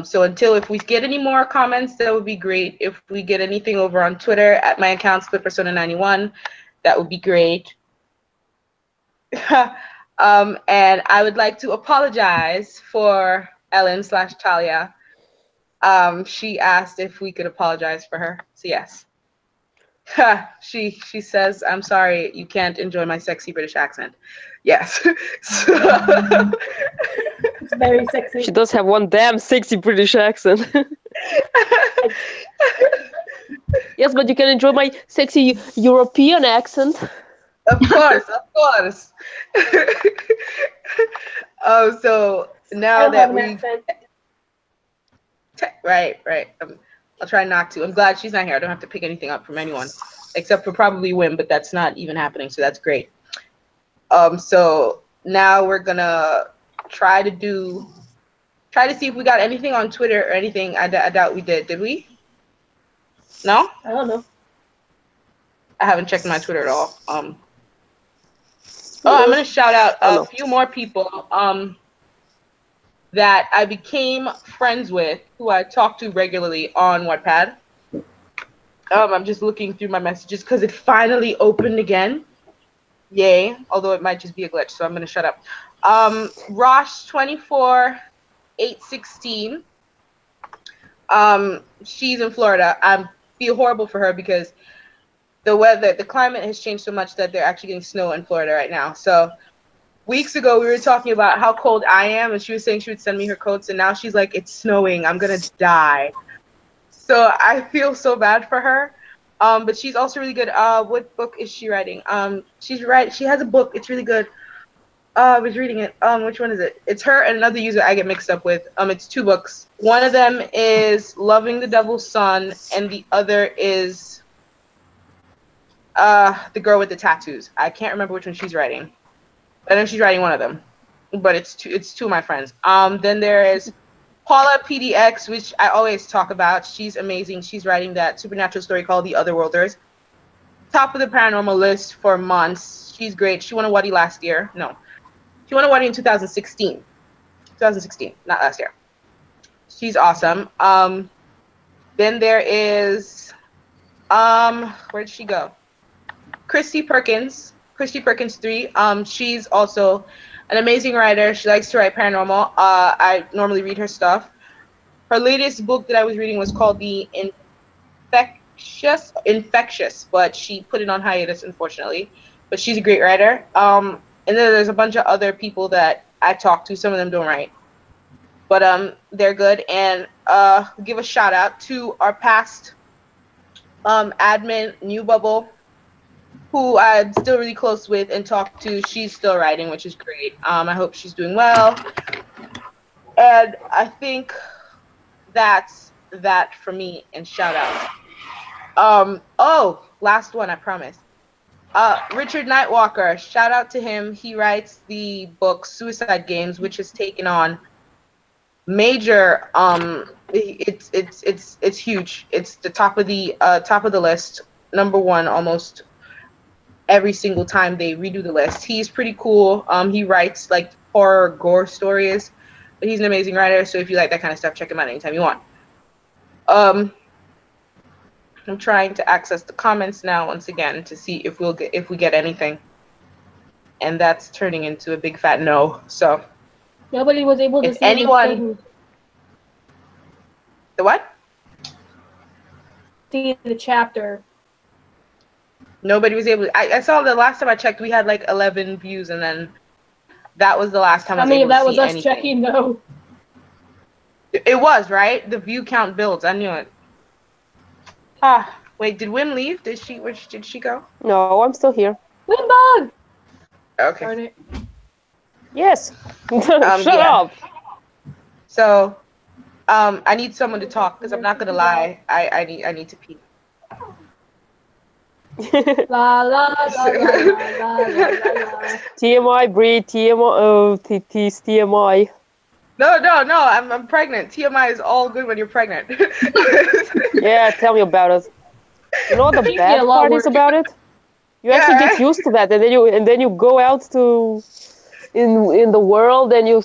So if we get any more comments, that would be great. If we get anything over on Twitter at my account, SplitPersona91, that would be great. And I would like to apologize for Ellen/Talia. She asked if we could apologize for her. So yes. She says, I'm sorry, you can't enjoy my sexy British accent. Yes. It's very sexy. She does have one damn sexy British accent. Yes, but you can enjoy my sexy European accent. Of course. So now that we right. I'll try not to. I'm glad she's not here. I don't have to pick anything up from anyone, except for probably Wim, but that's not even happening, so that's great. So now we're gonna try to see if we got anything on Twitter or anything. I doubt we did. Did we? No? I don't know. I haven't checked my Twitter at all. I'm gonna shout out a few more people that I became friends with, who I talk to regularly on Wattpad. I'm just looking through my messages because it finally opened again. Yay! Although it might just be a glitch, so I'm gonna shut up. Rosh24816. She's in Florida. I feel horrible for her because the climate has changed so much that they're actually getting snow in Florida right now. So weeks ago we were talking about how cold I am, and she was saying she would send me her coats, and now she's like, it's snowing, I'm gonna die. So I feel so bad for her. But she's also really good. What book is she writing? She has a book. It's really good. I was reading it. Which one is it? It's her and another user I get mixed up with. It's 2 books. One of them is Loving the Devil's Son, and the other is The Girl with the Tattoos. I can't remember which one she's writing. I know she's writing one of them, but it's two of my friends. Then there is Paula PDX, which I always talk about. She's amazing. She's writing that supernatural story called The Otherworlders. Top of the paranormal list for months. She's great. She won a Waddy last year. No, she won a Waddy in 2016. 2016, not last year. She's awesome. Then there is, where'd she go? Christy Perkins 3. She's also an amazing writer. She likes to write paranormal. I normally read her stuff. Her latest book that I was reading was called The Infectious, but she put it on hiatus, unfortunately. But she's a great writer. And then there's a bunch of other people that I talk to. Some of them don't write. But they're good. And give a shout out to our past admin, New Bubble, who I'm still really close with and talk to. She's still writing, which is great. I hope she's doing well. And I think that's that for me and shout outs. Oh, last one, I promise. Richard Nightwalker, shout out to him. He writes the book Suicide Games, which has taken on major it's huge. It's the top of the list, #1 almost every single time they redo the list. He's pretty cool. He writes like horror gore stories, but he's an amazing writer. So if you like that kind of stuff, check him out anytime you want. I'm trying to access the comments now once again to see if we get anything, and that's turning into a big fat no. So nobody was able to if see anyone, the what? See the chapter. Nobody was able to, I saw the last time I checked, we had like 11 views, and then that was the last time I was able to see that was us anything. checking though. It was, right? The view count builds. I knew it. Wait, did Wim leave? Did she go? No, I'm still here. Wimbug! Okay. Darn it. Yes. Shut yeah. up. So, I need someone to talk because I'm not gonna lie. I need to pee. La la la la la la la. TMI, Bree. TMI. No. I'm pregnant. TMI is all good when you're pregnant. Yeah, tell me about it. You know what the Keep bad me a lot part is worse. about it? You actually get used to that, and then you go out to in the world, and you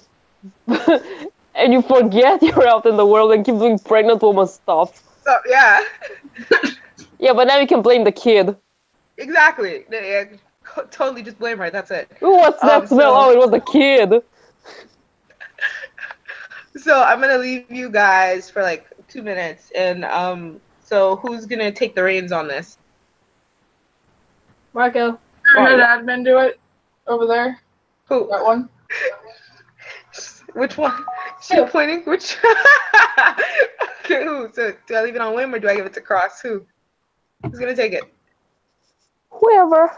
and you forget you're out in the world and keep doing pregnant woman stuff. So yeah. Yeah, but now you can blame the kid. Exactly. Yeah, totally just blame her. That's it. Ooh, what's that smell? Oh, it was the kid. So I'm gonna leave you guys for like 2 minutes, and so who's gonna take the reins on this? Marco. Did admin do it over there? Who? That one? Which one? She pointing? Which? Okay, who? So do I leave it on Wim or do I give it to Cross? Who's gonna take it? Whoever.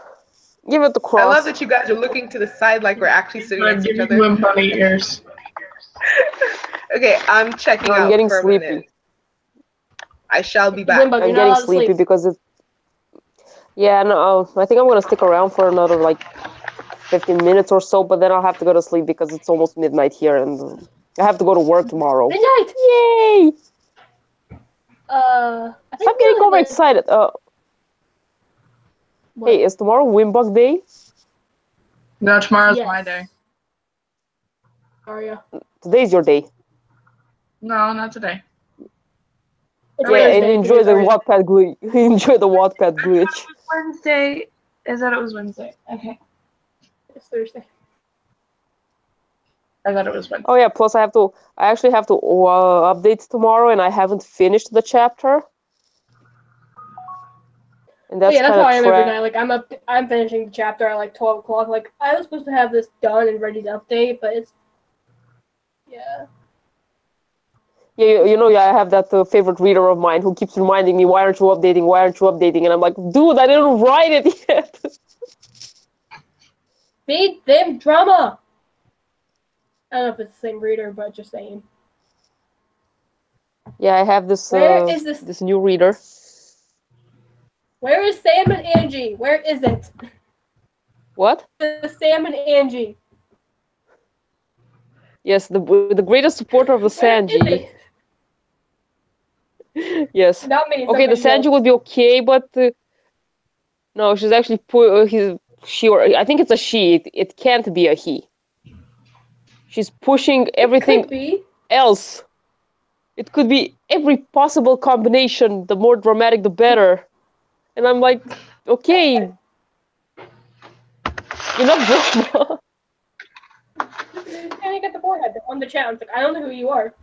Give it to Cross. I love that you guys are looking to the side like we're actually sitting I'm next to each giving other. him bunny ears. Okay, I'm checking out. I'm getting for a sleepy. minute. I shall be back. Wimbug, I'm you're not getting allowed to sleepy sleep. because it's. Yeah, no, I think I'm gonna stick around for another like 15 minutes or so, but then I'll have to go to sleep because it's almost midnight here, and I have to go to work tomorrow. Midnight! Yay! I think Stop getting really overexcited. What? Hey, is tomorrow Wimbug Day? No, tomorrow's Yes. my day. Aria. Today's your day. No, not today. It's Yeah, and Thursday, enjoy the Aria. Wattpad glitch. Enjoy the Wattpad glitch. Wednesday. Is that it was Wednesday? Okay. It's Thursday. I thought it was Wednesday. Oh yeah, plus I actually have to update tomorrow, and I haven't finished the chapter. And Oh, that's yeah, that's kind how I am of every night. Like I'm finishing the chapter at like 12 o'clock. Like I was supposed to have this done and ready to update, but it's yeah. Yeah, I have that favorite reader of mine who keeps reminding me, why aren't you updating? Why aren't you updating? And I'm like, dude, I didn't write it yet. Feed them drama. I don't know if it's the same reader, but just saying. Yeah, I have this Where is this? this new reader. Where is Sam and Angie? Where is it? What? Sam and Angie. Yes, the greatest supporter of the Where is Sanji. it? Yes. Not me. Okay, the somebody Sanji would be okay, but no, she's actually I think it's a she. It can't be a he. She's pushing everything Could be. else. It could be every possible combination. The more dramatic, the better. And I'm like, okay, enough drama. You're standing at the forehead on the chat. I'm like, I don't know who you are.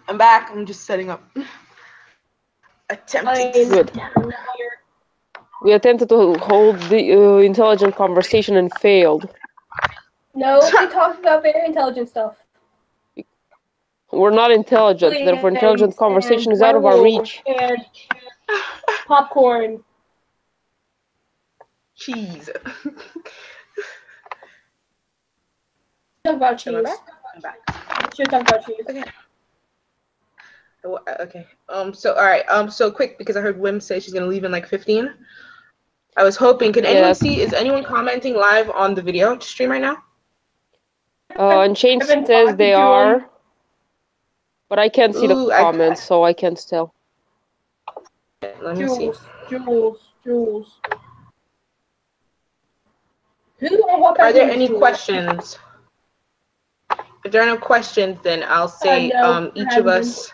I'm back. I'm just setting up. Attempting to Good. We attempted to hold the intelligent conversation and failed. No, we talked about very intelligent stuff. We're not intelligent. Therefore, intelligent And conversation is out of our werewolves reach. And popcorn. Cheese. Talk about cheese. Am I back? I'm back. Should talk about cheese. Okay. Okay. So all right. So quick because I heard Wim say she's gonna leave in like 15. I was hoping. Can anyone Yes. see? Is anyone commenting live on the video stream right now? Unchanged I've been says talking they to are, him. but I can't see the Ooh, comments, so I can't tell. Let me see. Jules. Who or what Are there is any Jules? questions? If there are no questions, then I'll say No, there each of hasn't us.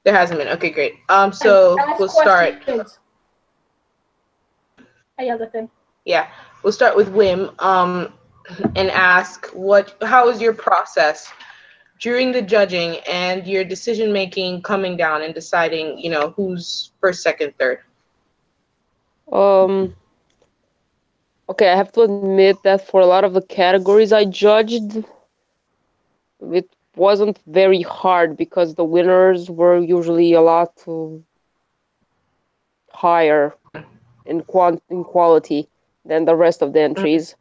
There hasn't been. Okay, great. So Ask we'll start. questions. I yelled at them. Yeah, we'll start with Wim. And ask how was your process during the judging and your decision making coming down and deciding, who's first, second, third. Okay, I have to admit that for a lot of the categories I judged, it wasn't very hard because the winners were usually a lot higher in quality than the rest of the entries.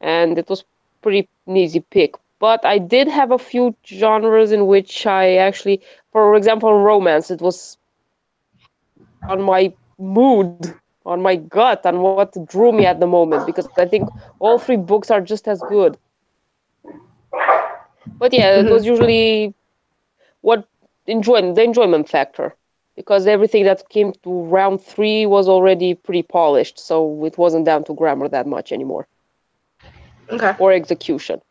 And it was pretty an easy pick. But I did have a few genres in which I actually, for example, romance, it was on my mood, on my gut, on what drew me at the moment, because I think all three books are just as good. But yeah, it was usually the enjoyment factor, because everything that came to round 3 was already pretty polished, so it wasn't down to grammar that much anymore. Okay. Or execution.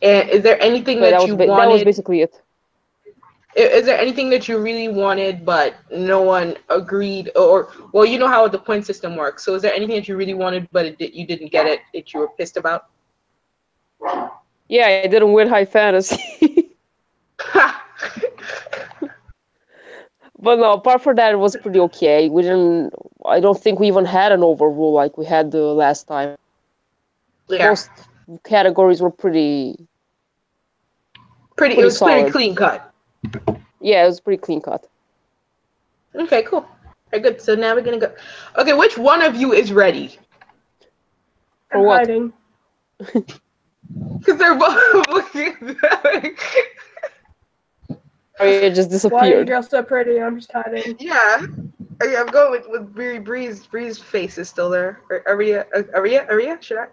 And is there anything that you wanted? That was basically it. Is there anything that you really wanted but no one agreed, or you know how the point system works? So is there anything that you really wanted but you didn't get it that you were pissed about? Yeah, I didn't win high fantasy. But no, apart from that, it was pretty okay. I don't think we even had an overrule like we had the last time. Yeah. Most categories were pretty it was solid. pretty clean cut. Yeah, it was pretty clean cut. Okay, cool. Very good. So now we're gonna go. Okay, which one of you is ready? For what? Hiding. Because they're both. It just Why are you disappeared. girls so pretty? I'm just hiding. Yeah. I'm going with Bree's. Bree's face is still there. Aria? Should I?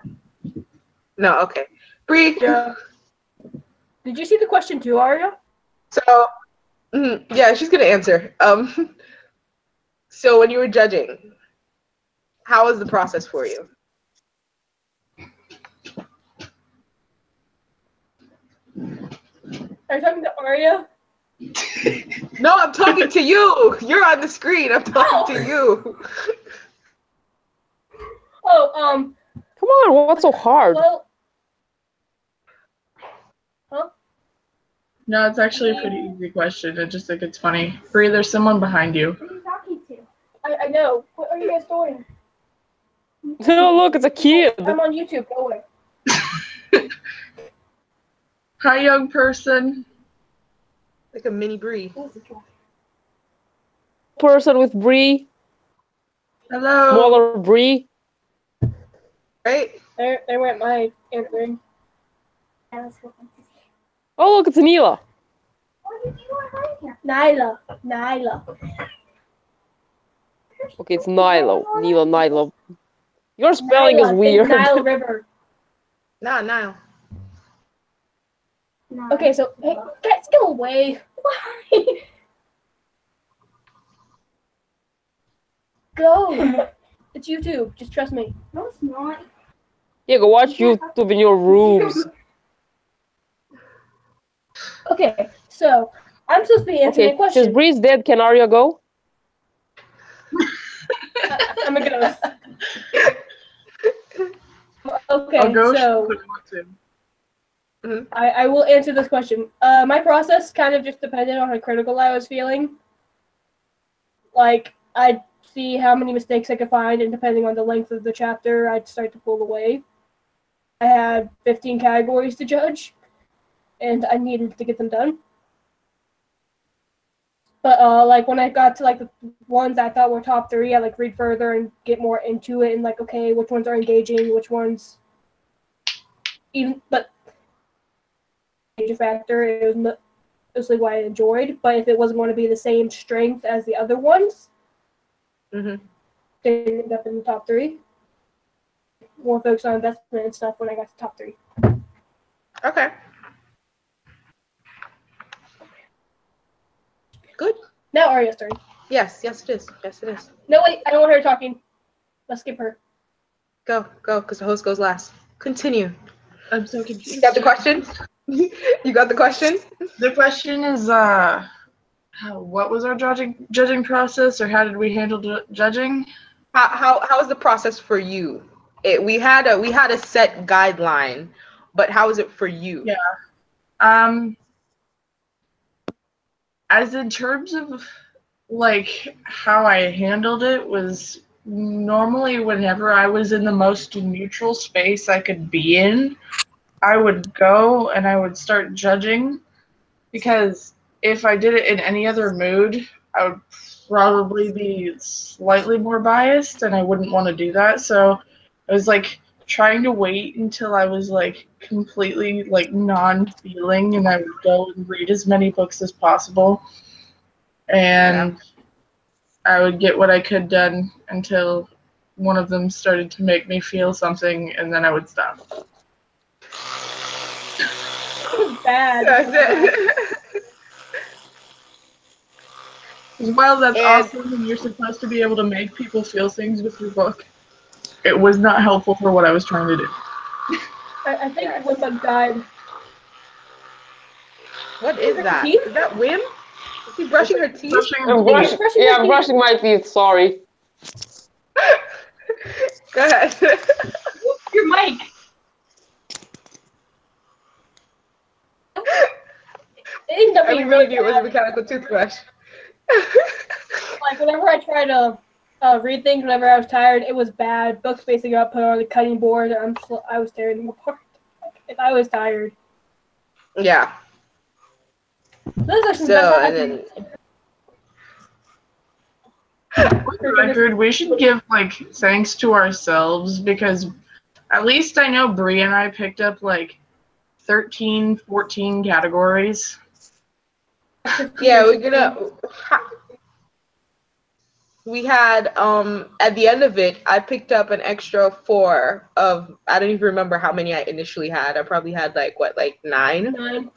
No, okay. Bree. Yeah. Did you see the question too, Aria? So, yeah, she's gonna answer. So when you were judging, how was the process for you? Are you talking to Aria? No, I'm talking to you. You're on the screen. I'm talking to you. Oh, Come on, what's so hard? well, No, it's actually a pretty easy question. I just think it's funny. Bree, there's someone behind you. Who are you talking to? I know. What are you guys doing? Oh, look, it's a kid. I'm on YouTube. Go away. Hi, young person. Like a mini Bree. Person with Bree, Hello. smaller Bree. Right? There went my answering. I was hoping to see. Oh, look, it's Neela. What did you want here? Nyla. Okay, it's Nyla. Your spelling is Nyla, weird. the Nile River. Nile. No. Okay, so hey, guys, go away. Why? Go. It's YouTube. Just trust me. No, it's not. Yeah, go watch YouTube in your rooms. Okay, so I'm supposed to be answering a Okay, question. since Bree's dead, can Arya go? I'm a ghost. Okay, I'll go. so She wants to. I will answer this question. My process kind of just depended on how critical I was feeling. Like, I see how many mistakes I could find, and depending on the length of the chapter, I'd start to pull away. I had 15 categories to judge, and I needed to get them done. But like when I got to like the ones I thought were top 3, I like read further and get more into it, and like, okay, which ones are engaging, which ones even, but major factor, it was mostly what I enjoyed. But if it wasn't going to be the same strength as the other ones, they didn't end up in the top 3. More focused on investment and stuff when I got to top 3. Okay. Good. Now Arya's turn. Yes, yes it is. Yes it is. No, wait, I don't want her talking. Let's skip her. Go, because the host goes last. Continue. I'm so confused. You got the question? You got the question? The question is, what was our judging process, or how did we handle judging? How is the process for you? We had a set guideline, but how is it for you? Yeah. As in terms of like how I handled it was normally whenever I was in the most neutral space I could be in, I would go and I would start judging, because if I did it in any other mood, I would probably be slightly more biased, and I wouldn't want to do that. So I was like trying to wait until I was like completely like non-feeling, and I would go and read as many books as possible, and I would get what I could done until one of them started to make me feel something, and then I would stop. Bad. Well, that's awesome, and you're supposed to be able to make people feel things with your book. It was not helpful for what I was trying to do. I think Wim died. What is that? Teeth? Is that Wim? Is he brushing her teeth? I'm brushing my teeth, sorry. Go ahead. Your mic. It ended up being really Everybody knew it was a mechanical toothbrush. Like whenever I try to read things, whenever I was tired, it was bad. Books basically got put on the cutting board, and I was tearing them apart. If I was tired. Yeah. Those are some So, For the record, we should give like thanks to ourselves, because at least I know Bree and I picked up like 13, 14 categories. yeah, we had at the end of it, I picked up an extra 4 of, I don't even remember how many I initially had. I probably had like 9? 9.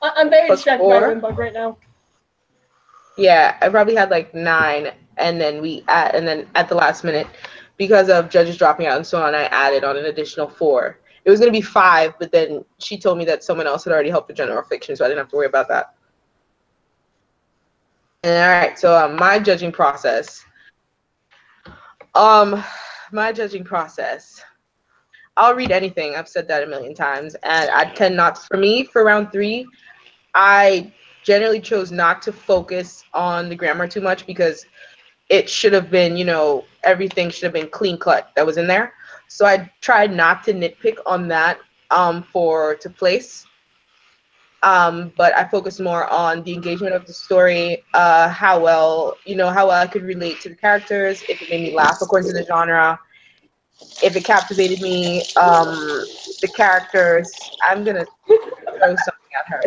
I'm very Plus distracted by 4? Wimbug right now. Yeah, I probably had like 9, and then at the last minute, because of judges dropping out and so on, I added on an additional 4. It was gonna be 5, but then she told me that someone else had already helped with general fiction, so I didn't have to worry about that. And all right, so my judging process. I'll read anything. I've said that a million times, and I tend not. For me, for round 3, I generally chose not to focus on the grammar too much, because it should have been, everything should have been clean cut that was in there. So I tried not to nitpick on that to place. But I focused more on the engagement of the story, how well I could relate to the characters, if it made me laugh according to the genre, if it captivated me, the characters. I'm gonna throw something at her.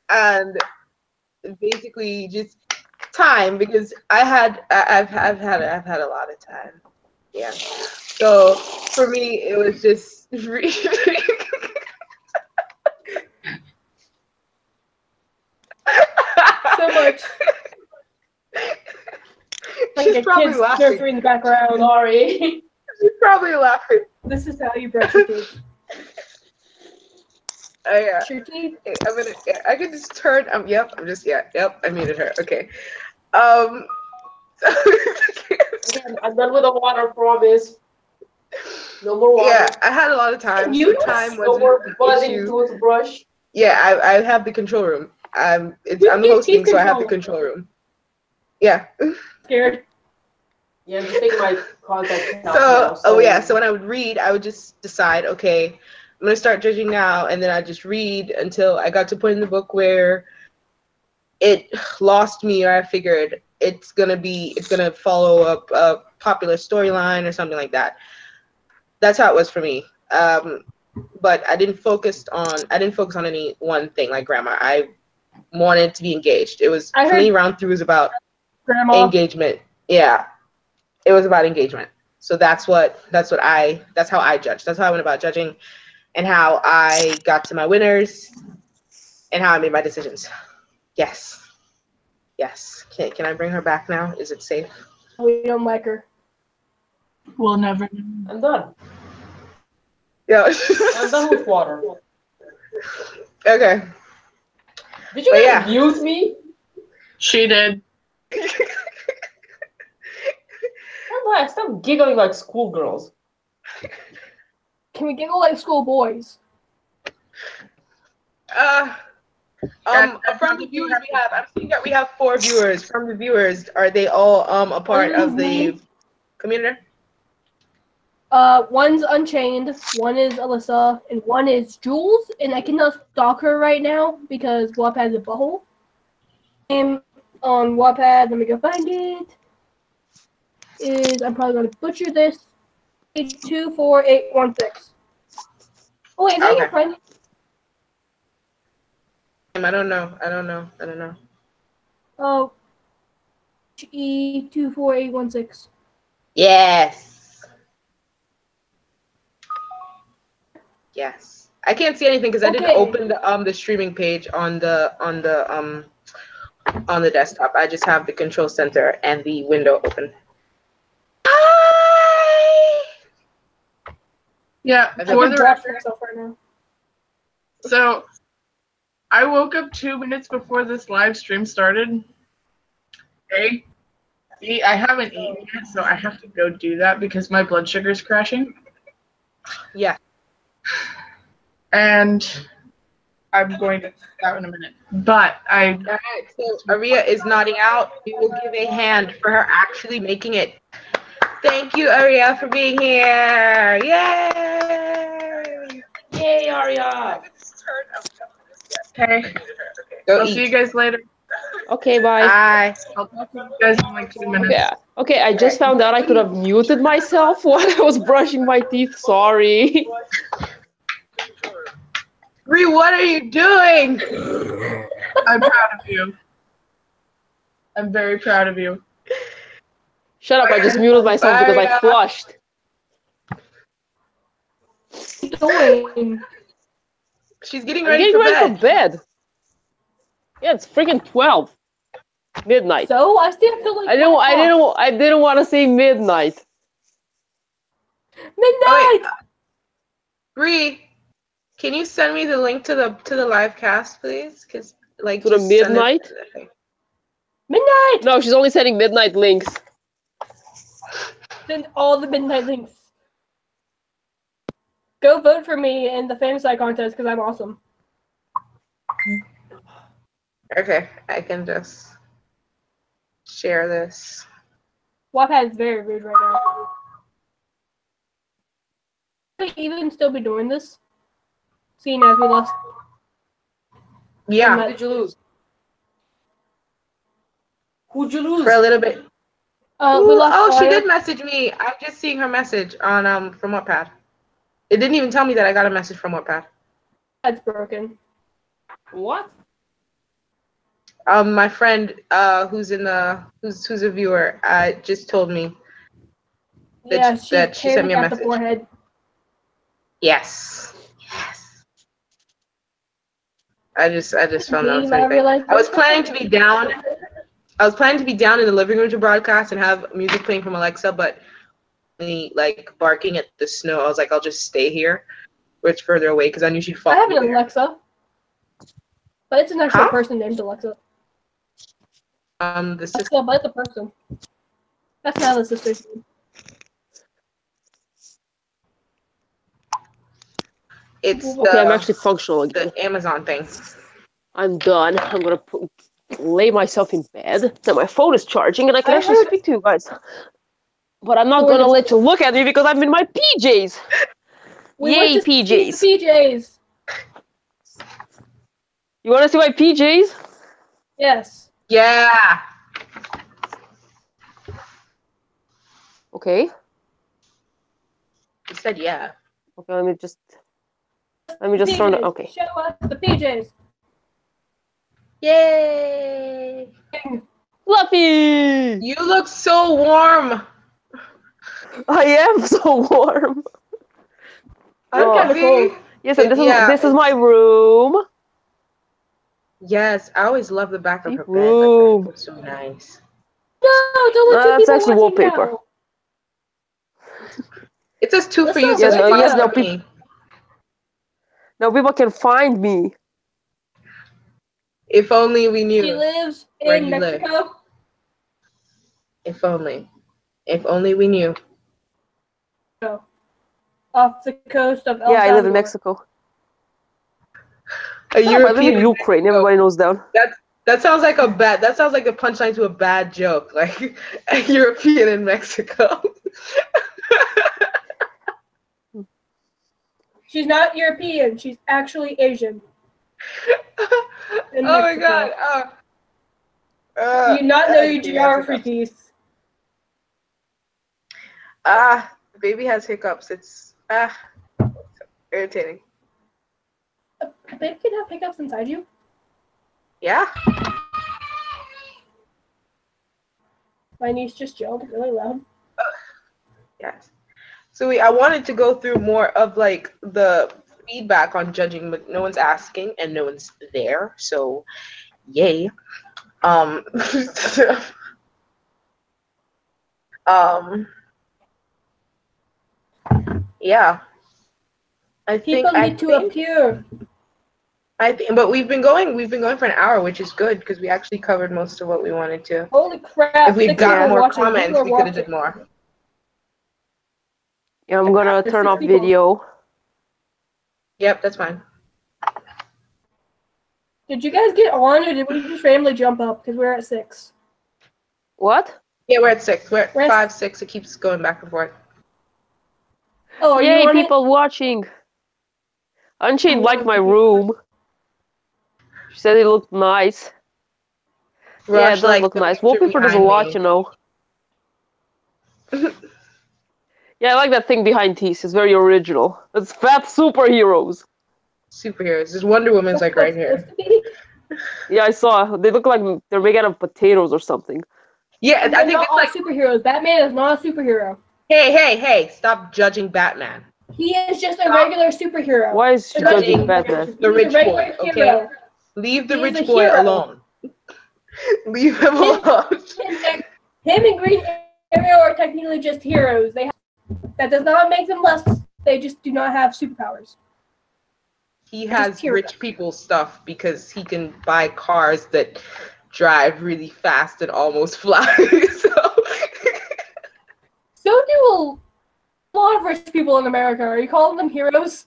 And basically just time, because I've had a lot of time. Yeah. So for me, it was just So much. She's probably laughing. In the background. Sorry. She's probably laughing. This is how you brush your teeth. Oh yeah. Your teeth. I can just turn. Yep. I muted her. Okay. I'm done with the water, promise. No more water. Yeah, I had a lot of time. You So time No was more buzzing issue. toothbrush. Yeah, I have the control room. I'm the hosting, so I have the control room. Yeah. Scared. Yeah, I'm just taking my contact out So, now, oh yeah, so when I would read, I would just decide, okay, I'm gonna start judging now, and then I just read until I got to a point in the book where it lost me, or I figured it's gonna follow a popular storyline or something like that. That's how it was for me. But I didn't focus on any one thing like grammar. I wanted to be engaged. It was for me, round 3 was about engagement. Yeah, it was about engagement. So that's how I judged. That's how I went about judging, and how I got to my winners, and how I made my decisions. Yes. Can I bring her back now? Is it safe? We don't like her. We'll never. I'm done. Yeah. I'm done with water. Okay. Did you guys mute me? She did. Stop giggling like schoolgirls. Can we giggle like schoolboys? From the viewers we have, I'm seeing that we have 4 viewers. From the viewers, are they all a part of the community? One's Unchained, one is Alyssa, and one is Jules, and I cannot stalk her right now because Wattpad is a butthole. And on Wattpad, let me go find it. I'm probably going to butcher this. 824816. Oh wait, is that your friend? I don't know. Oh, E24816. Yes. I can't see anything because I didn't open the streaming page on the desktop. I just have the control center and the window open. Yeah, for the record. Right now. So, I woke up 2 minutes before this live stream started. Okay. See, I haven't eaten yet, so I have to go do that because my blood sugar is crashing. Yeah. And I'm going to that in a minute. But All right, so Aria is nodding out. We will give a hand for her actually making it. Thank you, Aria, for being here. Yay! Yay, Aria! Okay. Go I'll eat. see you guys later. Okay, bye. Bye. I'll talk to you guys in like 2 minutes. Yeah. Okay, I just found out I could have muted myself while I was brushing my teeth. Sorry. Bree, what are you doing? I'm proud of you. I'm very proud of you. Shut up, I just muted myself because I flushed. What are you doing? She's getting I'm ready, getting for, ready bed. for bed. Yeah, it's freaking 12. Midnight. So I still feel like I didn't want to say midnight. Midnight. Bree, can you send me the link to the live cast, please? Because like To the just send midnight? it. Midnight. No, she's only sending midnight links. Send all the midnight links. Go vote for me in the Fantasy contest because I'm awesome. Okay, I can just share this. Wattpad is very rude right now. Could we even still be doing this? Seeing as we lost. Yeah. Who did you lose? Who'd you lose? For a little bit. We lost she did message me. I'm just seeing her message on from Wattpad. It didn't even tell me that I got a message from Wattpad. That's broken. What? My friend who's a viewer just told me that, she sent me a message. The forehead. Yes. I just found out something. I was planning to be down. In the living room to broadcast and have music playing from Alexa, but like barking at the snow, I was like, I'll just stay here, where it's further away, because I knew she'd fall. I have an Alexa, but it's an actual person named Alexa. The sister. But it's a person. That's not the sister's name. It's Okay, I'm actually functional again. the Amazon thing. I'm done. I'm gonna lay myself in bed. Then my phone is charging, and I can I actually heard- speak to you guys. But I'm not Oh, gonna yes. let you look at me because I'm in my PJs. We Yay, went to see PJs. the PJs. You wanna see my PJs? Yes. Yeah. Okay. You said yeah. Okay, let me just turn it. PJs. Okay. Show us the PJs. Yay! Fluffy! You look so warm. I am so warm. I'm Oh. kind of cold. Yes, and Yeah, this is my room. Yes, I always love the back of Deep her bed. room. Like, it's so nice. No, don't let two That's people actually watching wallpaper. now. It says two for you. Let's So not talk yes, about no, me. Now people can find me. If only we She knew. lives Where in do you live? Mexico. If only. If only we knew. Off the coast of El Yeah, I live in Salvador. Mexico. A I live European in Ukraine. Mexico. Everybody knows that. That sounds like a bad. That sounds like a punchline to a bad joke. Like a European in Mexico. She's not European. She's actually Asian. Oh In my Mexico. god. Do you not know your baby has geography hiccups. piece? Baby has hiccups. It's irritating. A baby can have hiccups inside you? Yeah. My niece just yelled really loud. Yes. So I wanted to go through more of like the feedback on judging, but no one's asking and no one's there. So, yay. Yeah. People need to appear. But we've been going for an hour, which is good because we actually covered most of what we wanted to. Holy crap. If we'd 6 gotten people more watching. comments, People are we could have watching. did more. Yeah, I'm gonna There's turn 6 off people. video. Yep, that's fine. Did you guys get on or did we just randomly jump up? Because we're at 6. What? Yeah, we're at 6. We're at We're at 5, 6. It keeps going back and forth. Oh, are Yay, you on people watching. Unchained Oh, liked my people room. She said it looked nice. Yeah, it Rush, does like, look the nice. picture Wallpaper does a behind lot, me. you know. Yeah, I like that thing behind Tease. It's very original. It's fat superheroes. Superheroes. This Wonder Woman's like right here. supposed to be? Yeah, I saw. They look like they're made out of potatoes or something. Yeah, I They're think not it's all like, superheroes. Batman is not a superhero. hey, stop judging Batman. He is just a regular superhero. Why is she They're not judging judging Batman? He's the a rich regular boy, okay? hero. Leave the He is rich a boy hero. alone. Leave him alone. Him and Green Arrow are technically just heroes. That does not make them less. They just do not have superpowers. He Just has heroes. rich people stuff because he can buy cars that drive really fast and almost fly. So do a lot of rich people in America. Are you calling them heroes?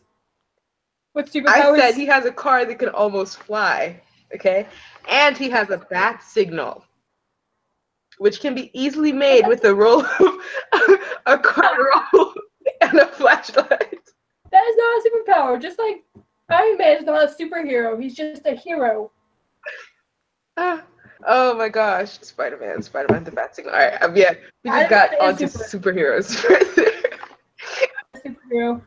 With superpowers? I said he has a car that can almost fly, okay? And he has a bat signal, which can be easily made with a roll of a card roll and a flashlight. That is not a superpower. Just like Iron Man is not a superhero. He's just a hero. Oh my gosh, Spider-Man, the bat signal. All right, yeah, we just got Iron Man onto is superheroes right there. Superhero.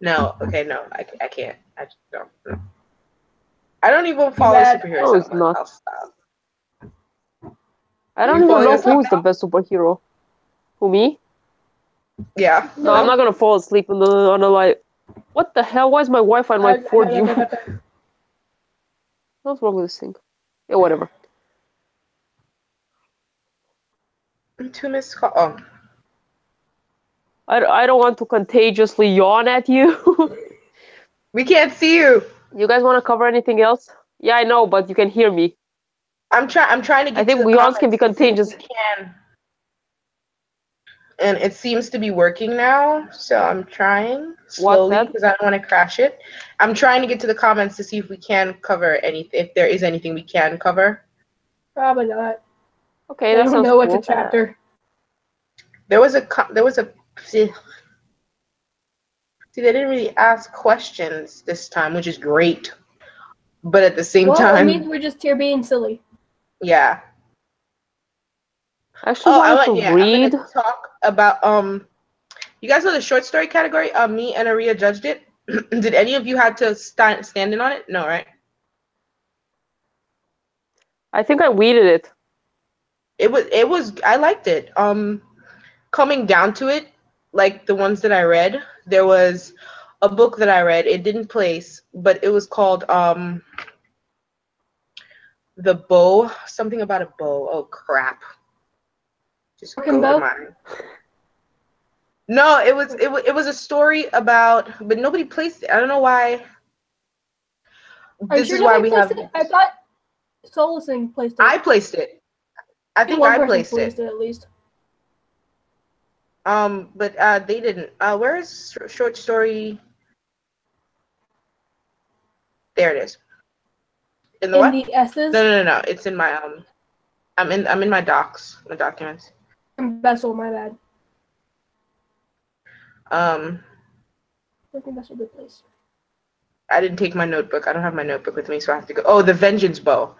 No, okay, no, I can't. I just don't. No. I don't even follow Bad. superheroes. No, that it's much. not. I'll stop. I don't You even follow know yourself who's the best superhero. Who, me? Yeah. No, I'm not gonna fall asleep on the light. What the hell? Why is my Wi-Fi in my 4G? What's wrong with this thing? Yeah, whatever. 2 missed call. Oh. I don't want to contagiously yawn at you. We can't see you. You guys want to cover anything else? Yeah, I know, but you can hear me. I'm trying to get I think to the yawns can be comments. contagious. We can. and it seems to be working now. So I'm trying What's slowly that? because I don't want to crash it. I'm trying to get to the comments to see if we can cover anything, if there is anything we can cover. Probably not. Okay, I that don't sounds know what's a cool. chapter. There was a see, they didn't really ask questions this time, which is great. But at the same Well, it time, means we're just here being silly. yeah. I actually wanted to I'm read. gonna talk about you guys know the short story category? Me and Aria judged it. Did any of you have to stand in on it? No, right? I think I weeded it. It was I liked it. Coming down to it, like the ones that I read, there was a book that I read. It didn't place, but it was called The Bow, something about a bow. Oh crap. Just go Broken to Bow? mine. No, it was a story about, but nobody placed it. I don't know why. Are you This sure is why nobody we placed have. it? I thought Solusing placed it. I placed it. I think one I person placed placed it. it at least. But they didn't. Where is short story? There it is. In the In what? the S's. No. It's in my I'm in my docs, my documents. Vessel, my bad. Um, I think that's a good place. I didn't take my notebook. I don't have my notebook with me, so I have to go. Oh, The Vengeance Bow.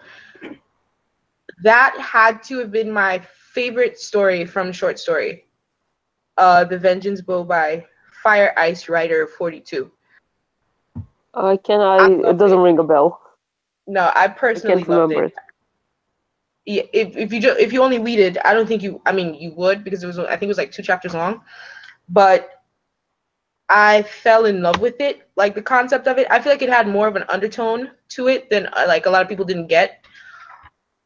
That had to have been my favorite story from short story. The Vengeance Bow by Fire Ice Rider 42. It doesn't ring a bell. No, I I personally can't loved remember it. Yeah, if you only read it, I don't think you. I mean, you would because I think it was like 2 chapters long, but I fell in love with it. Like the concept of it, I feel like it had more of an undertone to it than like a lot of people didn't get.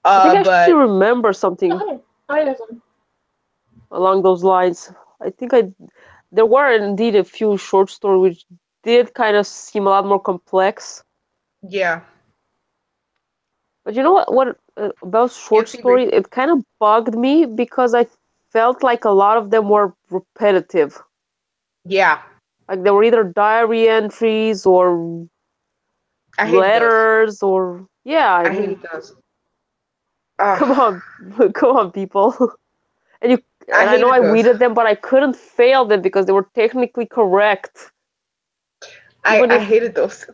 I think I But actually remember something I know some. along those lines. I think there were indeed a few short stories which did kind of seem a lot more complex. yeah, But you know what about short Nancy Brie. story? It kind of bugged me because I felt like a lot of them were repetitive. Yeah, Like they were either diary entries or I hated those. letters or yeah, I I mean, hated those. come on, come on, people. And I I know hated I those. weeded them, but I couldn't fail them because they were technically correct. Even I if hated those.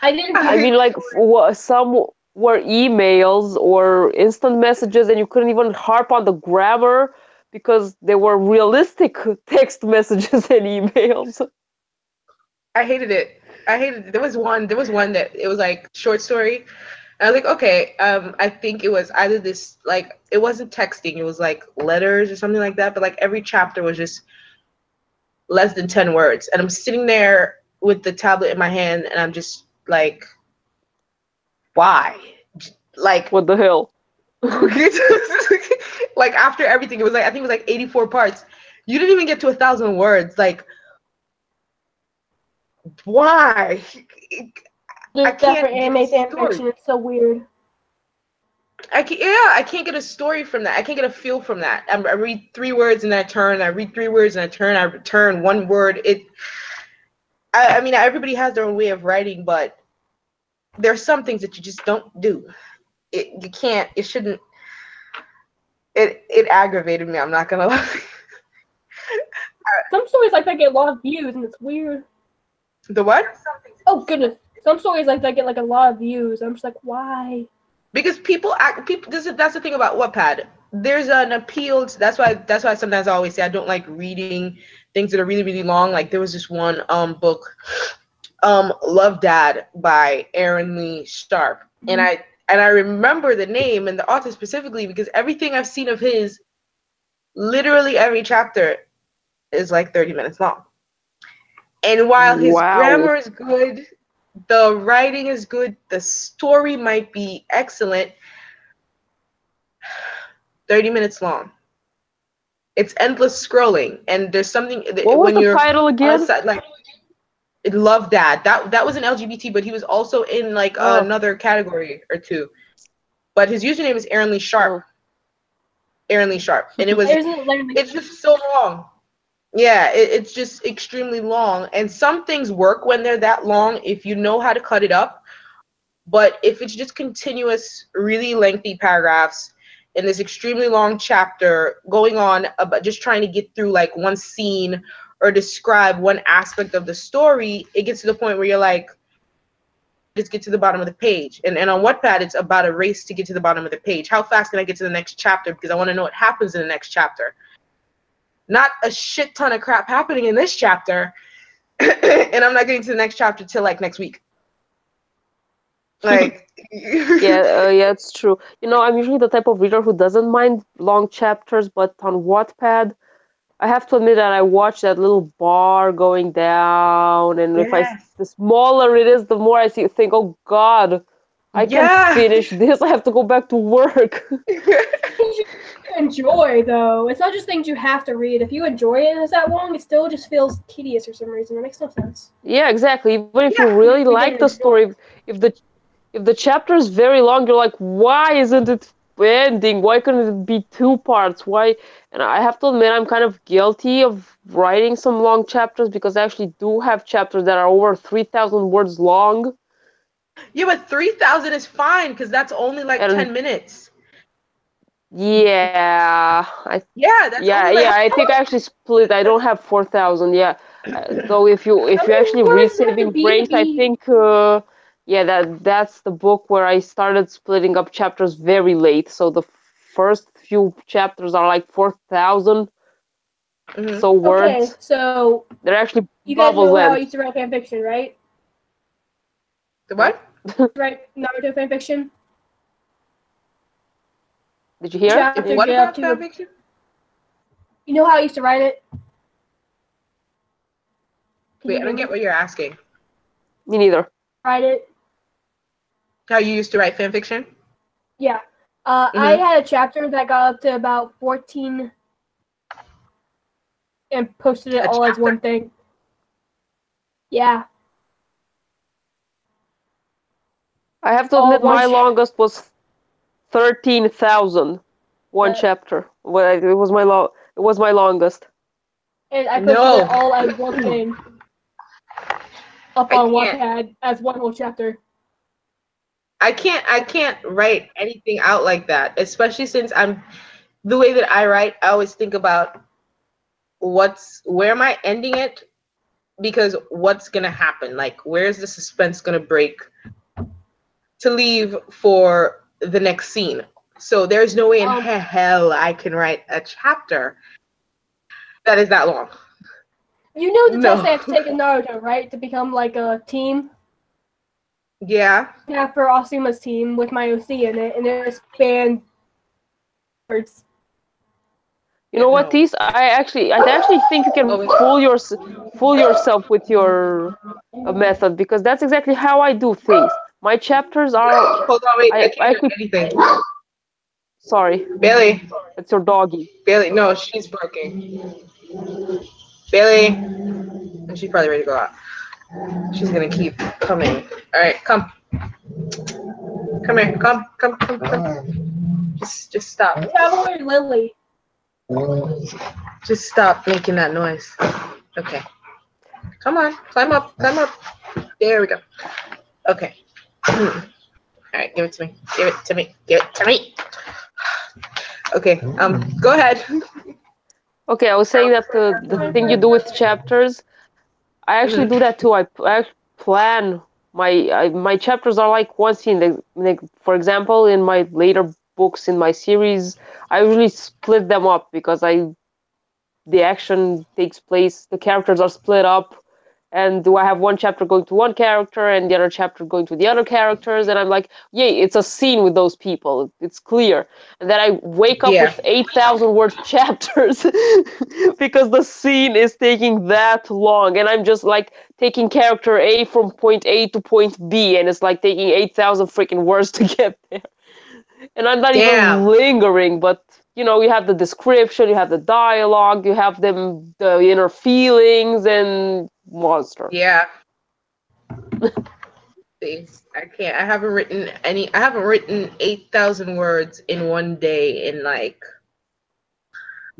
I didn't. I mean, like some were emails or instant messages, and you couldn't even harp on the grammar because they were realistic text messages and emails. I hated it. I hated it. There was one that it was like short story. And I was like, okay, I think it was either this like it wasn't texting, it was like letters or something like that, but like every chapter was just less than 10 words. And I'm sitting there with the tablet in my hand and I'm just like, why? Like What the hell? like after everything, it was like I think it was like 84 parts. You didn't even get to 1,000 words. Like why? I That for can't anime get a fan story. fiction. It's so weird. I can't get a story from that. I can't get a feel from that. I read 3 words and I turn. I read 3 words and I turn. I return 1 word. I mean, everybody has their own way of writing, but there's some things that you just don't do. You can't. It shouldn't. It aggravated me. I'm not gonna lie. Some stories like that get a lot of views, and it's weird. The what? Oh goodness. Some stories like that get like a lot of views. I'm just like, why? Because people. That's the thing about Wattpad. There's an appeal. That's why sometimes I always say I don't like reading things that are really really long. Like there was this one book, Love Dad by Aaron Lee Sharp, and I remember the name and the author specifically because everything I've seen of his, literally every chapter, is like 30 minutes long. And while his grammar is good, the writing is good, the story might be excellent. 30 minutes long. It's endless scrolling, and there's something What was the title again? Like Love Dad. That was an LGBT, but he was also in like another category or two. But his username is Aaron Lee Sharp. Aaron Lee Sharp, and it's just so long. Yeah, it's just extremely long, and some things work when they're that long if you know how to cut it up. But if it's just continuous, really lengthy paragraphs in this extremely long chapter going on about just trying to get through like one scene or describe one aspect of the story, it gets to the point where you're like, just get to the bottom of the page. And on Wattpad, it's about a race to get to the bottom of the page. How fast can I get to the next chapter? Because I want to know what happens in the next chapter. Not a shit ton of crap happening in this chapter, and I'm not getting to the next chapter till like next week. Like, yeah, it's true. You know, I'm usually the type of reader who doesn't mind long chapters, but on Wattpad, I have to admit that I watch that little bar going down, and the smaller it is, the more I think, oh God, I can't finish this. I have to go back to work. You enjoy though. It's not just things you have to read. If you enjoy it and it's that long, it still just feels tedious for some reason. It makes no sense. Yeah, exactly. Even if you really like the story, if the chapter is very long, you're like, why isn't it ending? Why couldn't it be 2 parts? Why? And I have to admit, I'm kind of guilty of writing some long chapters because I actually do have chapters that are over 3,000 words long. Yeah, but 3,000 is fine because that's only like 10 minutes. Yeah, I think I actually split. I don't have 4,000. Yeah, so if you actually read Saving Grace, I think that's the book where I started splitting up chapters very late. So the first few chapters are like 4,000 so words. Okay, so they're actually you guys bubble know how I length. used to write fan fiction, right? The what? Right, Naruto fan fiction. Did you hear? What about fan fiction? You know how I used to write it? Wait, I don't get what you're asking. Me neither. Write it. How you used to write fan fiction? Yeah. I had a chapter that got up to about 14 and posted it all as one thing. Yeah. I have to admit my longest was 13,000. One chapter. Well, it was my longest. And I posted it all as one thing. Up on Wattpad as one whole chapter. I can't write anything out like that, especially since the way that I write, I always think about where am I ending it? Because what's gonna happen? Like, where's the suspense gonna break to leave for the next scene? So there's no way in hell I can write a chapter that is that long. You know the test they have to take in Naruto, right? To become like a team. Yeah. Yeah, for Asuma's team with my OC in it, and there's fan words. You know what, Tease? I actually think you can fool yourself with your method, because that's exactly how I do things. My chapters are. Hold on, wait. I can't do anything. Sorry. Bailey. It's your doggy. Bailey, no, she's barking. Bailey. And she's probably ready to go out. She's gonna keep coming. All right, come. Come here. Come. Just stop. Traveler Lily. Just stop making that noise. Okay. Come on. Climb up. There we go. Okay. All right, give it to me. Give it to me. Okay. Go ahead. Okay, I was saying that the thing you do with chapters, I actually do that too. I plan my chapters are like one scene. Like, for example, in my later books in my series, I usually split them up because the action takes place. The characters are split up, and do I have one chapter going to one character and the other chapter going to the other characters? And I'm like, yay, it's a scene with those people. It's clear. And then I wake up with 8,000 word chapters because the scene is taking that long. And I'm just like taking character A from point A to point B, and it's like taking 8,000 freaking words to get there. And I'm not even lingering, but you know, you have the description, you have the dialogue, you have the inner feelings and monster. Yeah. See, I can't. I haven't written 8,000 words in one day in like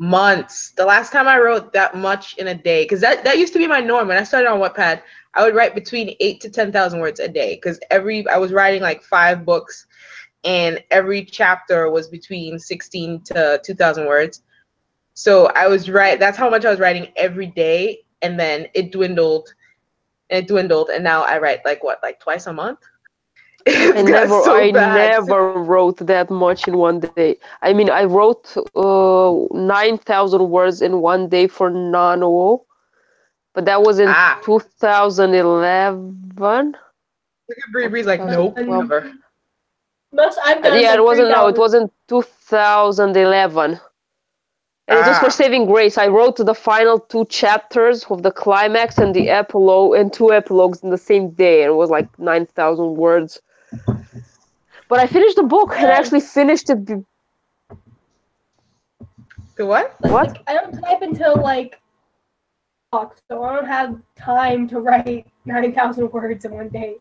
months. The last time I wrote that much in a day, because that used to be my norm when I started on Wattpad. I would write between 8,000 to 10,000 words a day, because I was writing like 5 books, and every chapter was between 16 to 2,000 words. So that's how much I was writing every day, and then it dwindled, and now I write like twice a month. I never wrote that much in one day. I mean, I wrote 9,000 words in one day for Nano, but that was in 2011. Bree's like, nope, never. Most I've done. Yeah, like it wasn't. 3,000. No, it wasn't 2011. And it was for Saving Grace. I wrote the final 2 chapters of the climax and the epilogue, and 2 epilogues in the same day. And it was like 9,000 words. But I finished the book and actually finished it. The what? What? I don't type until like so I don't have time to write 9,000 words in one day.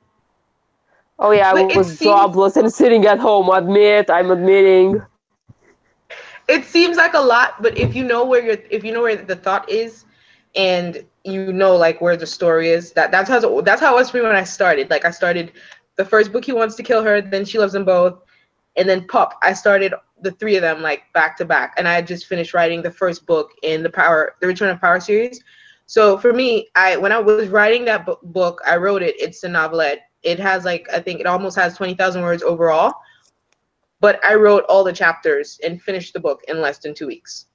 Oh yeah, I was jobless and sitting at home. I'm admitting. It seems like a lot, but if you know where the thought is, and you know like where the story is, that's how it was for me when I started. Like I started the first book, He Wants to Kill Her, then She Loves Them Both, and then Pup. I started the 3 of them like back to back, and I had just finished writing the first book in the Return of Power series. So for me, when I was writing that book, I wrote it. It's a novelette. It has I think it almost has 20,000 words overall. But I wrote all the chapters and finished the book in less than 2 weeks.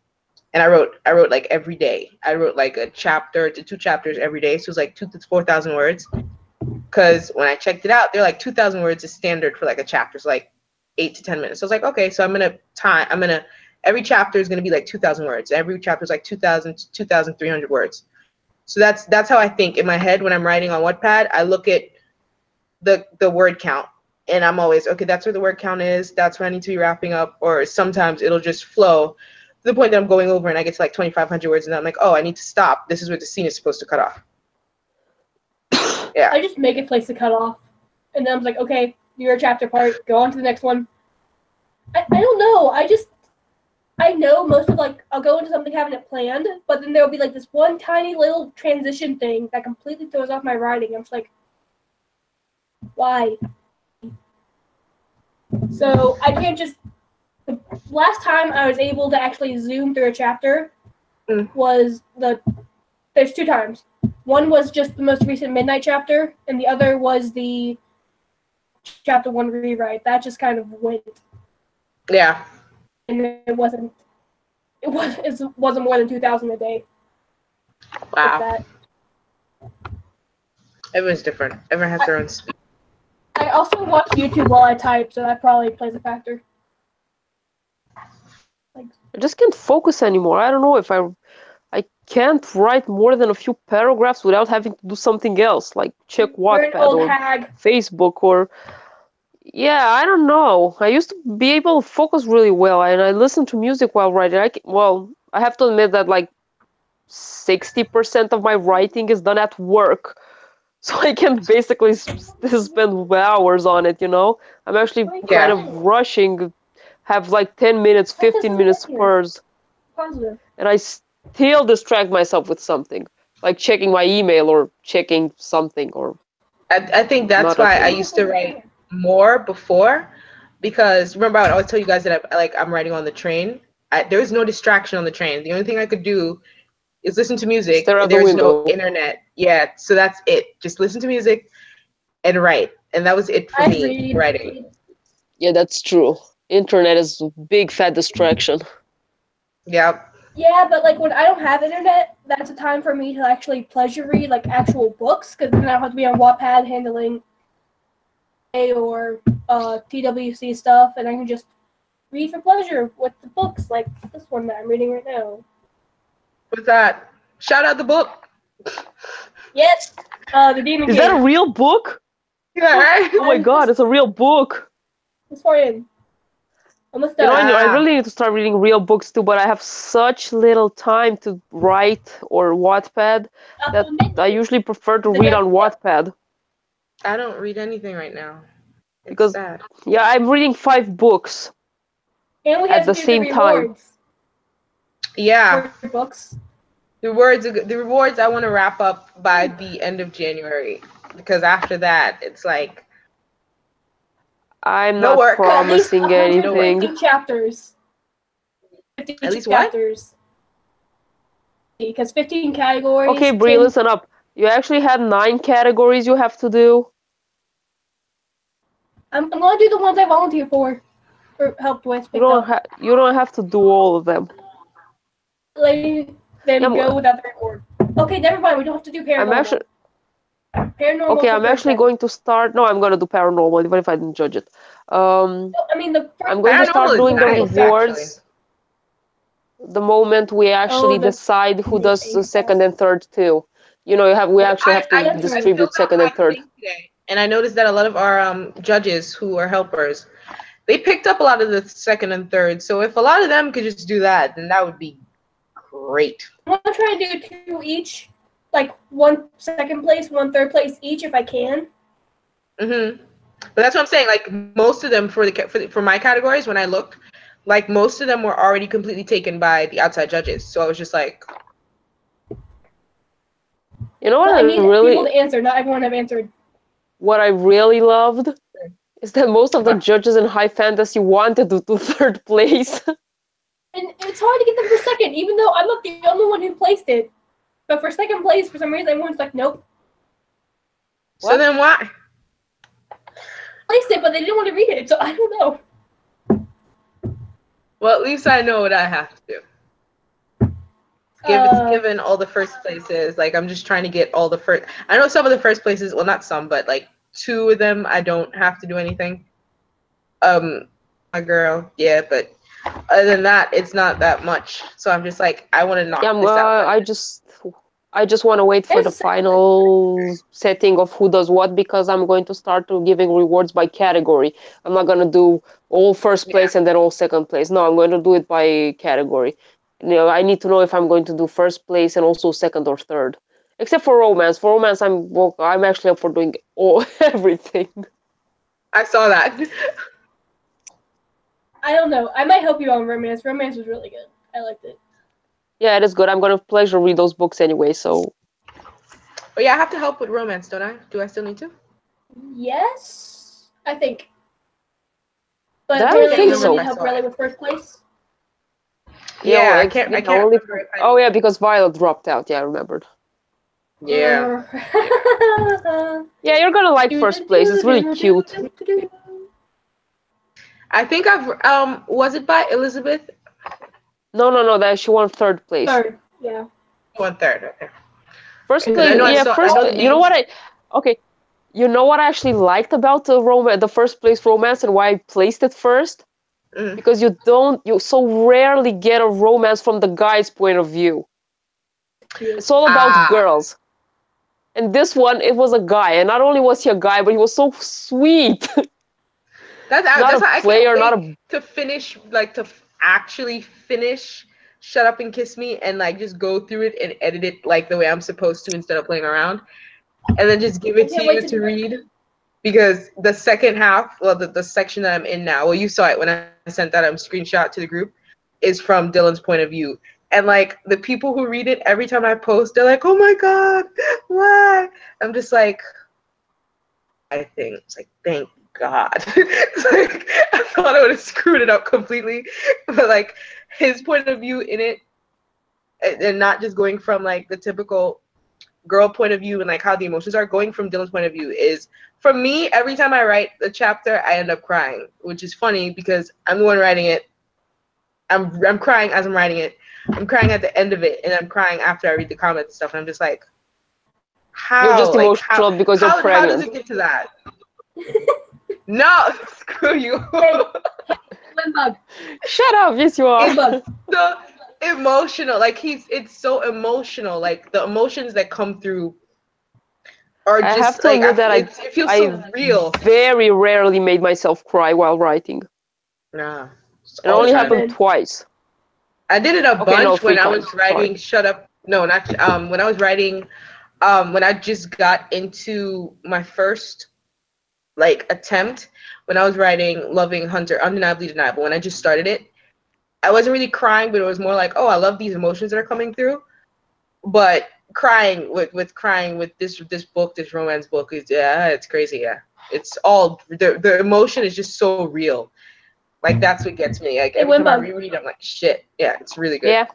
And I wrote like every day. I wrote like a chapter to 2 chapters every day. So it was like 2,000 to 4,000 words. Because when I checked it out, they're like 2,000 words is standard for like a chapter. So like 8 to 10 minutes. So I was like, okay, so every chapter is gonna be like 2,000 words. Every chapter is like 2,000 to 2,300 words. So that's how I think in my head when I'm writing on Wattpad. I look at the word count. And I'm always, okay, that's where the word count is. That's where I need to be wrapping up. Or sometimes it'll just flow to the point that I'm going over and I get to like 2,500 words and I'm like, oh, I need to stop. This is where the scene is supposed to cut off. Yeah. I just make a place to cut off. And then I'm like, okay, you're a chapter part. Go on to the next one. I don't know. I know most of I'll go into something having it planned, but then there'll be like this one tiny little transition thing that completely throws off my writing. I'm just like, why? So I can't just. The last time I was able to actually zoom through a chapter was there's 2 times. One was just the most recent Midnight chapter, and the other was the chapter 1 rewrite. That just kind of went. Yeah. And it wasn't more than 2,000 a day. Wow. Everyone's different. Everyone has their own speed. I also watch YouTube while I type, so that probably plays a factor. I just can't focus anymore. I don't know if I can't write more than a few paragraphs without having to do something else, like check Wattpad or Facebook or. Yeah, I don't know. I used to be able to focus really well, and I listen to music while writing. I have to admit that like 60% of my writing is done at work. So I can basically spend hours on it, you know? I'm actually kind of rushing, have like 10 minutes, 15 minutes spurs. And I still distract myself with something, like checking my email or checking something. Or I think that's why I used to write more before, because remember I would always tell you guys that I'm writing on the train. There was no distraction on the train. The only thing I could do is listen to music. There's no internet. Yeah, so that's it. Just listen to music and write. And that was it for me, writing. Yeah, that's true. Internet is a big fat distraction. Yeah. Yeah, but like when I don't have internet, that's a time for me to actually pleasure read like actual books, because then I don't have to be on Wattpad handling or TWC stuff, and I can just read for pleasure with the books like this one that I'm reading right now. What's that? Shout out the book. Yes, The Demon King. Is that a real book? Yeah, right? Oh my god, it's a real book. It's for you. Almost done. You know, I really need to start reading real books too, but I have such little time to write or Wattpad that I usually prefer to read on Wattpad. I don't read anything right now. It's because sad. Yeah, I'm reading 5 books and we have at the same time. Yeah. For books. The rewards I want to wrap up by the end of January, because after that it's like I'm no not work. At least promising anything. 150 chapters. 50 At least what? chapters. Because 15 categories. Okay, Bree, 10 listen up. You actually have 9 categories you have to do. I'm going to do the ones I volunteer for or helped with. You don't have to do all of them. Then Yeah, go without the reward. Okay, never mind. We don't have to do paranormal. I'm actually Paranormal. okay. for I'm actually Thursday. going to start. No, I'm gonna do paranormal, even if I didn't judge it. No, I mean the. I'm going to start Paranormal is doing the nice, rewards the moment we actually the decide who does the things. second and third too. You know, we actually have to I distribute filled out second and my third. thing today, and I noticed that a lot of our judges who are helpers, they picked up a lot of the second and third. So if a lot of them could just do that, then that would be great. I want to try to do 2 each, like 1 second place, 1 third place each, if I can. But that's what I'm saying. Like most of them for my categories, when I looked, like most of them were already completely taken by the outside judges. So I was just like, You know what I I need really people to answer. Not everyone have answered. what I really loved is that most of the judges in high fantasy wanted to do third place. And it's hard to get them for second, even though I'm not the only one who placed it. But for second place, for some reason, everyone's like, nope. so What? then why? Placed it, but they didn't want to read it, so I don't know. Well, at least I know what I have to do. Given all the first places, like I'm just trying to get all the first. I know some of the first places, well, not some, but like 2 of them, I don't have to do anything. My girl, yeah, but other than that, it's not that much. So I'm just like, I want to knock this out. I just want to wait for the final setting of who does what, because I'm going to start giving rewards by category. I'm not going to do all first place and then all second place. No, I'm going to do it by category. You know, I need to know if I'm going to do first place and also second or third. Except for romance. For romance, I'm actually up for doing everything. I saw that. I don't know. I might help you on romance. Romance was really good. I liked it. Yeah, it is good. I'm going to pleasure read those books anyway, so. But yeah, I have to help with romance, don't I? Do I still need to? Yes, I think. But I apparently think you so. need help really with first place. Yeah, well, I can't only, remember if I oh yeah, because Violet dropped out. Yeah, I remembered. Yeah. Yeah, you're gonna like first place. It's really cute. I think was it by Elizabeth? No, that she won third place. Third, yeah. One third, okay. First Because I place, know I yeah, saw- I first. know the You know names. okay, you know what I actually liked about the first place romance and why I placed it first? Because you so rarely get a romance from the guy's point of view. It's all about girls. And this one, it was a guy, and not only was he a guy, but he was so sweet. That's why I player, can't wait to finish, like to actually finish Shut Up and Kiss Me and like just go through it and edit it like the way I'm supposed to instead of playing around, and then just give it to you to read. Because the second half, well, the section that I'm in now, well, you saw it when I sent that screenshot to the group, is from Dylan's point of view. And like the people who read it, every time I post, they're like, "Oh my God, why?" I'm just like, it's like, thank God. It's like, I thought I would have screwed it up completely, but like his point of view in it, and not just going from like the typical girl point of view and like how the emotions are, going from Dylan's point of view is, for me, every time I write the chapter, I end up crying, which is funny because I'm the one writing it. I'm crying as I'm writing it. I'm crying at the end of it, and I'm crying after I read the comments and stuff. And I'm just like, how? You're just emotional because you're pregnant. How does it get to that? No, screw you. Hey, Bug. Shut up. Yes, you are. So emotional. Like it's so emotional. Like the emotions that come through are just I have to like, admit that it feels so real. Very rarely made myself cry while writing. Nah. It only happened twice. I did it a bunch when I was writing Fine. Shut Up. No, not when I was writing when I just got into my first like attempt, when I was writing Loving Hunter, Undeniably Deniable, when I just started it, I wasn't really crying, but it was more like, oh, I love these emotions that are coming through. But crying with this book, this romance book is it's crazy. Yeah, it's all the emotion is just so real. Like that's what gets me. Like every time I reread, I'm like, shit. Yeah, it's really good. Yeah.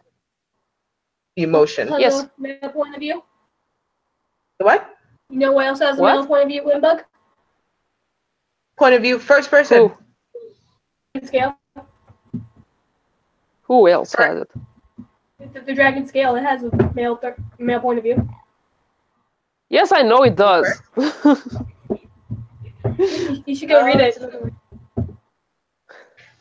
The emotion. Yes. Male point of view. The what? You know what else has a What? male point of view? Windbug. Point of view, first person. Scale. Who else has it? The dragon scale. It has a male point of view. Yes, I know it does. You should go read it.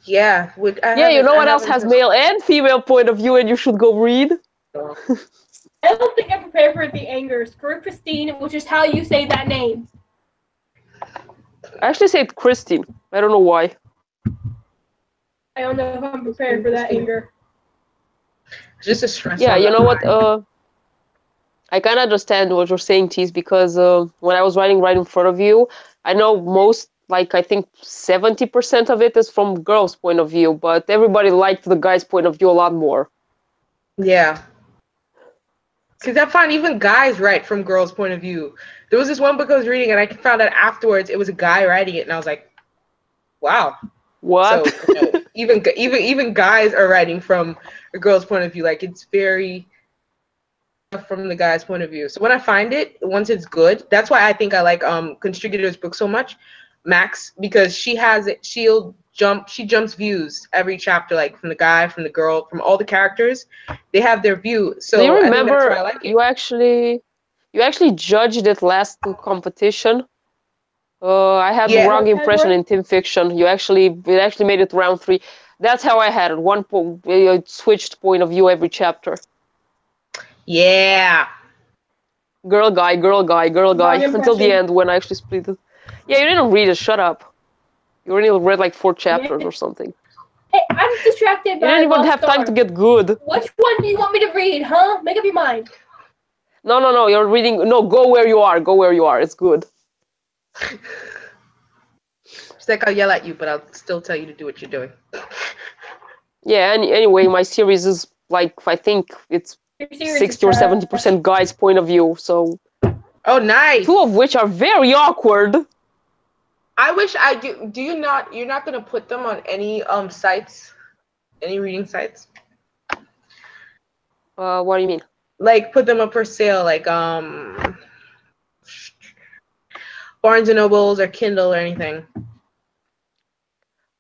Yeah. Yeah, you know what else has male and female point of view, and you should go read? I don't think I'm prepared for the anger. Screw Christine, which is how you say that name. I actually said Christine. I don't know why. I don't know if I'm prepared for that anger. Just a stress. Yeah, you know what? I kind of understand what you're saying, Tease, because when I was writing right in front of you, I know most, like I think 70% of it is from girls' point of view, but everybody liked the guy's point of view a lot more. Yeah. Because I find even guys write from girls' point of view. There was this one book I was reading, and I found out afterwards it was a guy writing it, and I was like, wow. What? So, you know, even guys are writing from a girl's point of view. Like it's very from the guy's point of view. So when I find it, once it's good, that's why I think I like Constrictor's book so much, Max, because she has it. She jumps views every chapter, like from the guy, from the girl, from all the characters. They have their view. So do you I think remember that's why I like it. you actually judged it last competition? I had the wrong impression in Team Fiction. It actually made it round 3. That's how I had it. It switched point of view every chapter. Yeah. Girl guy, until the end when I actually split it. Yeah, you didn't read it. Shut up. You only read like 4 chapters or something. Hey, I'm distracted You by didn't even Lost have Star. time to get good. Which one do you want me to read, huh? Make up your mind. No, you're reading. No, go where you are. It's good. She's like, I'll yell at you, but I'll still tell you to do what you're doing. Yeah, anyway, my series is like, I think it's 60 or 70% guys' point of view, so... Oh, nice! 2 of which are very awkward. I wish I do. You're not gonna put them on any sites, any reading sites? What do you mean? Like put them up for sale, like Barnes and Nobles or Kindle or anything.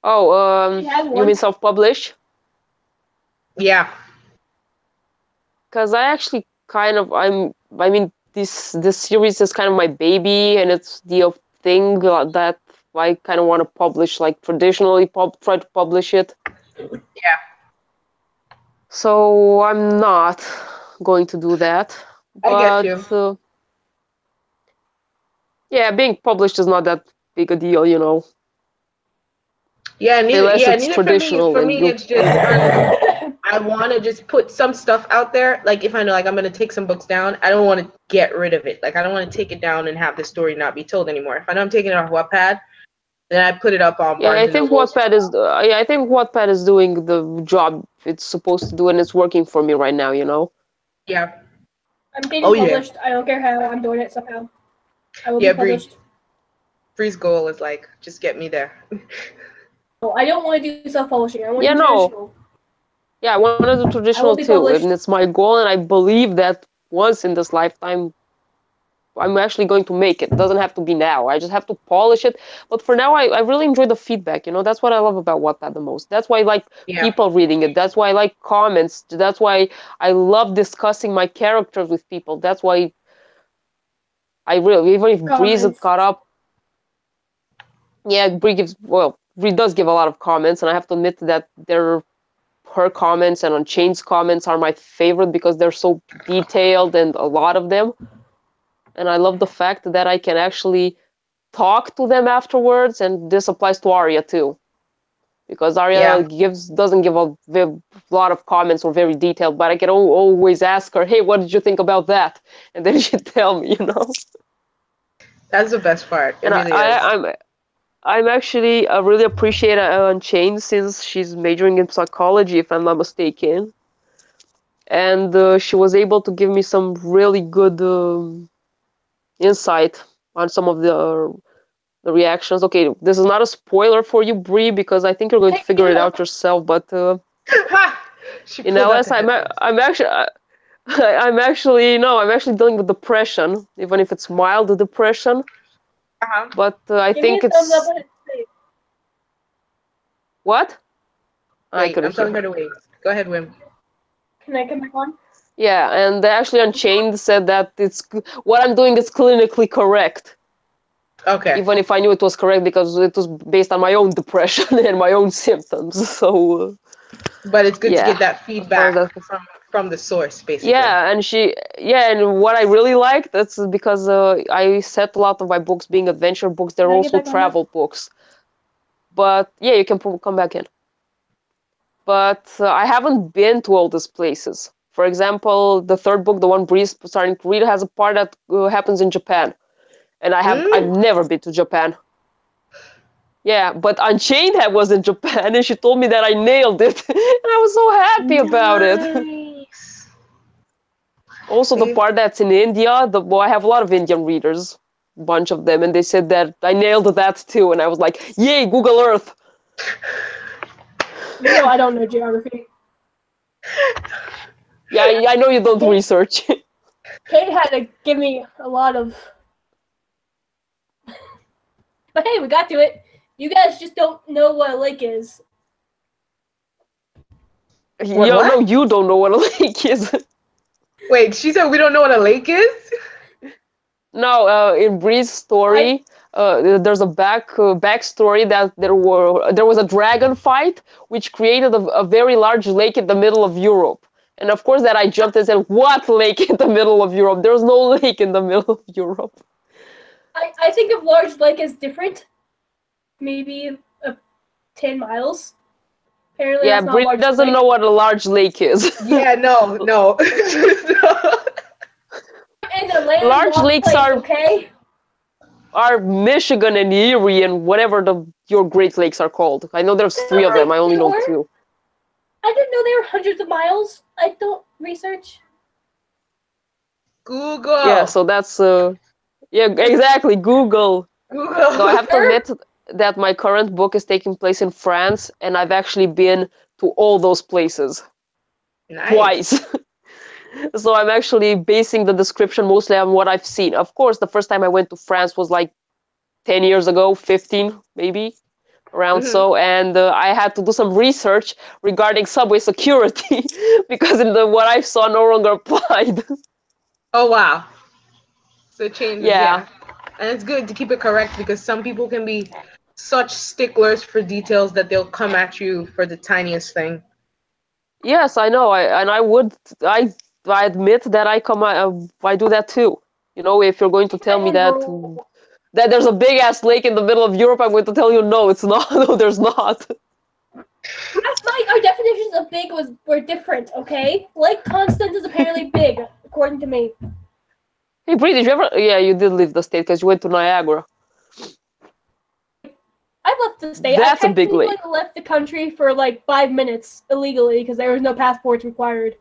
Oh, you mean self-publish? Yeah. Because I actually this series is kind of my baby, and it's the thing that I kind of want to publish, like traditionally try to publish it. Yeah. So I'm not going to do that. I get you. Yeah, being published is not that big a deal, you know. Yeah, neither it's traditional. For me, it's just I want to just put some stuff out there. Like if I know, like I'm gonna take some books down, I don't want to get rid of it. Like I don't want to take it down and have the story not be told anymore. If I know I'm taking it off Wattpad, then I put it up on. Yeah, I think Wattpad is. I think Wattpad is doing the job it's supposed to do, and it's working for me right now. You know. Yeah. I'm getting published. Yeah. I don't care how I'm doing it somehow. I will be published. Bree's goal is like just get me there. Oh, I don't want to do self-publishing. I want to do traditional. Yeah, I want to do traditional too, and it's my goal, and I believe that once in this lifetime, I'm actually going to make it. It doesn't have to be now. I just have to polish it. But for now, I really enjoy the feedback. You know, that's what I love about Wattpad the most. That's why I like people reading it. That's why I like comments. That's why I love discussing my characters with people. That's why I really, even if Bree's caught up. Yeah, Bree does give a lot of comments, and I have to admit that her comments and Unchained's comments are my favorite because they're so detailed and a lot of them. And I love the fact that I can actually talk to them afterwards, and this applies to Arya too. Because Arya doesn't give a lot of comments or very detailed, but I can always ask her, hey, what did you think about that? And then she'd tell me, you know? That's the best part. It really is. I'm actually I really appreciate Unchained since she's majoring in psychology, if I'm not mistaken, and she was able to give me some really good insight on some of the reactions. Okay, this is not a spoiler for you, Bree, because I think you're going to figure it out yourself. But Ha! She in pulled out LS, the headphones. I'm actually. I'm actually dealing with depression, even if it's mild depression. Uh-huh. But I Give me think a thumbs up it's when it's safe. what? I Wait, couldn't I'm telling hear. her to wait. Go ahead, Wim. Can I come back on? Yeah, and actually Unchained said that what I'm doing is clinically correct, Okay. even if I knew it was correct because it was based on my own depression and my own symptoms. So But it's good to yeah, get that as far as feedback that. from the source, basically. Yeah, and what I really liked that's because I set a lot of my books being adventure books. They're Can I get also back on now? travel books. But yeah, you can come back in. But I haven't been to all these places. For example, the third book, the one Bree's starting to read, has a part that happens in Japan, and I've Mm. never been to Japan. Yeah, but Unchained was in Japan, and she told me that I nailed it, and I was so happy about it. Nice. Also, the See? part that's in India, well, I have a lot of Indian readers, a bunch of them, and they said that I nailed that too, and I was like, yay, Google Earth! You know I don't know geography. Yeah, I know you don't research. Kate had to give me a lot of. But hey, we got to it. You guys just don't know what a lake is. What? No, you don't know what a lake is. Wait, she said we don't know what a lake is? No, in Bree's story, there's a backstory that there was a dragon fight which created a very large lake in the middle of Europe. And of course, that I jumped and said, "What lake in the middle of Europe? There's no lake in the middle of Europe." I think of large lake as different. Maybe 10 miles. Apparently, Yeah, that's not a Bree large doesn't lake. know what a large lake is. Yeah, no. In a landlocked Large lakes place, okay? are Michigan and Erie and whatever your Great Lakes are called. I know there's 3 of them. I only know 2. I didn't know they were hundreds of miles. I don't research. Google. Yeah, so that's yeah, exactly. Google. Google. So I have to admit that my current book is taking place in France, and I've actually been to all those places Nice. twice. So I'm actually basing the description mostly on what I've seen. Of course, the first time I went to France was like 10 years ago, 15 maybe, around so, and I had to do some research regarding subway security because what I saw no longer applied. Oh wow. So it changes, Yeah. And it's good to keep it correct because some people can be such sticklers for details that they'll come at you for the tiniest thing. Yes, I know. I admit that I do that too. You know, if you're going to tell me that there's a big ass lake in the middle of Europe, I'm going to tell you no, it's not. No, there's not. Our definitions of big were different, okay? Lake Constance is apparently big, according to me. Hey, Bree, did you ever? Yeah, you did leave the state because you went to Niagara. I left the state. That's a big I lake. technically left the country for like 5 minutes illegally because there was no passports required.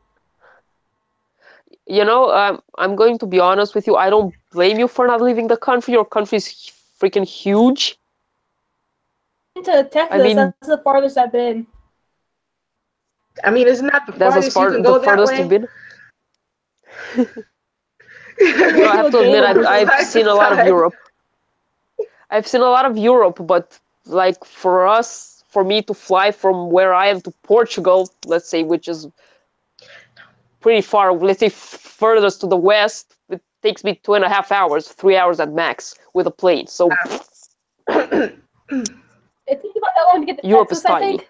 You know, I'm going to be honest with you. I don't blame you for not leaving the country. Your country's freaking huge. To Texas, I mean, that's the farthest I've been. I mean, isn't that the farthest you can go the that farthest way? you've been? No, I have to admit, I've seen a lot of Europe. I've seen a lot of Europe, but like for me to fly from where I am to Portugal, let's say, which is pretty far, let's say furthest to the west, it takes me 2.5 hours, 3 hours at max with a plane. So It takes about that long to get to Europe Texas, is I tiny. think.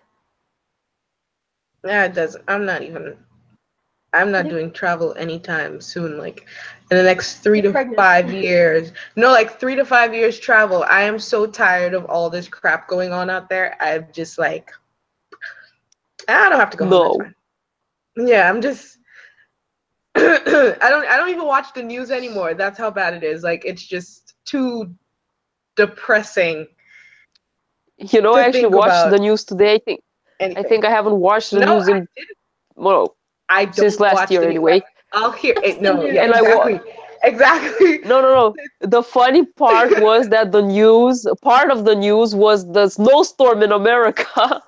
Yeah, it does. I'm not doing travel anytime soon. Like in the next 3 to 5 years. No, like 3 to 5 years travel. I am so tired of all this crap going on out there. I'm just like, I don't have to go home. That's fine. Yeah, I'm just. I don't even watch the news anymore. That's how bad it is. Like it's just too depressing You know, to I actually think watched about the news today. I anything. think I haven't watched the No, news I in didn't. well I don't since last watch year the news. anyway. I'll hear it. the No, news. yeah, And exactly. no. The funny part was that part of the news was the snowstorm in America.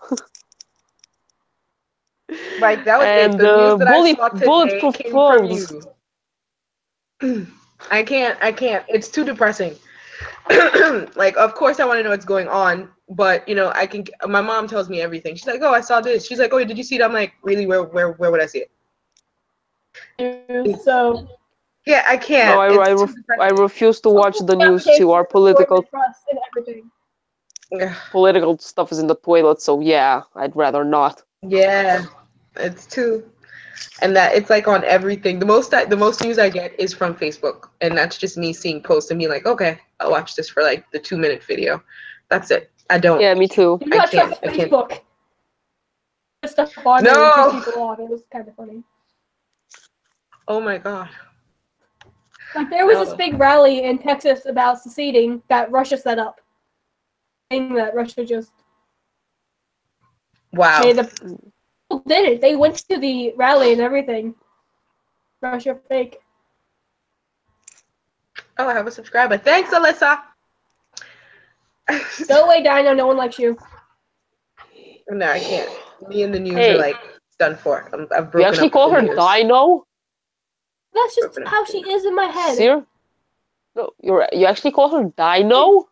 Like that was it. And The news that I saw today bulletproof came from phones. you. I can't. It's too depressing. Like, of course I want to know what's going on, but you know, my mom tells me everything. She's like, oh, I saw this. She's like, oh, did you see it? I'm like, really? Where would I see it? So Yeah, I can't. No, It's too I depressing. refuse to watch the news too. Our political trust and everything. political stuff is in the toilet, so yeah, I'd rather not. Yeah, it's too, and that it's like on everything. The most news I get is from Facebook, and that's just me seeing posts and being like, okay, I'll watch this for like the 2-minute video. That's it. I don't. Yeah, me too. You not can't- trust I can't. Facebook. Stuff on No. there and people off. It was kind of funny. Oh my god. Like there was No. this big rally in Texas about seceding that Russia set up. Saying that Russia just Wow. made the people did it. They went to the rally and everything. Russia fake. Oh, I have a subscriber. Thanks, Alyssa. Go away, Dino. No one likes you. No, I can't. Me and the news Hey. are like done for. I've broken You actually up call with her the news. Dino? That's just how she is in my head. Ser? No, you actually call her Dino?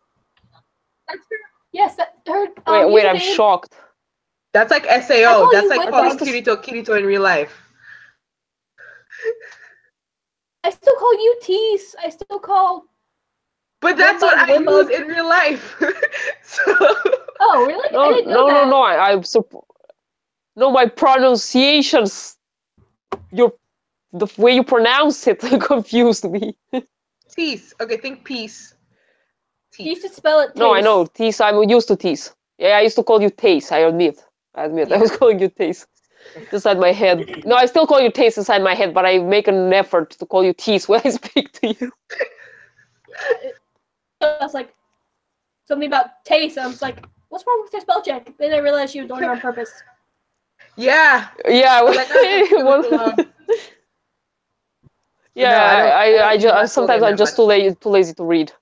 That's her. Yes, that her. Wait, I'm username- shocked. That's like I SAO. call That's you like Whip calling Bugs. Kirito in real life. I still call you Tease. I still call. But that's what I Whip Bugs. use in real life. So Oh, really? I No, didn't know that. no. No, my pronunciations. The way you pronounce it confused me. tease. Okay, think peace. You Tease. used to spell it. No, I Taste. know. Tease, I'm used to tease. Yeah, I used to call you Taste, I admit. I was calling you Taste. Inside my head. No, I still call you Taste inside my head, but I make an effort to call you Tease when I speak to you. I was like something about taste. I was like, "What's wrong with your spell check?" Then I realized she was doing it on purpose. Yeah. Yeah, Like, yeah. I don't use my full Sometimes name I'm that just much. too lazy to read.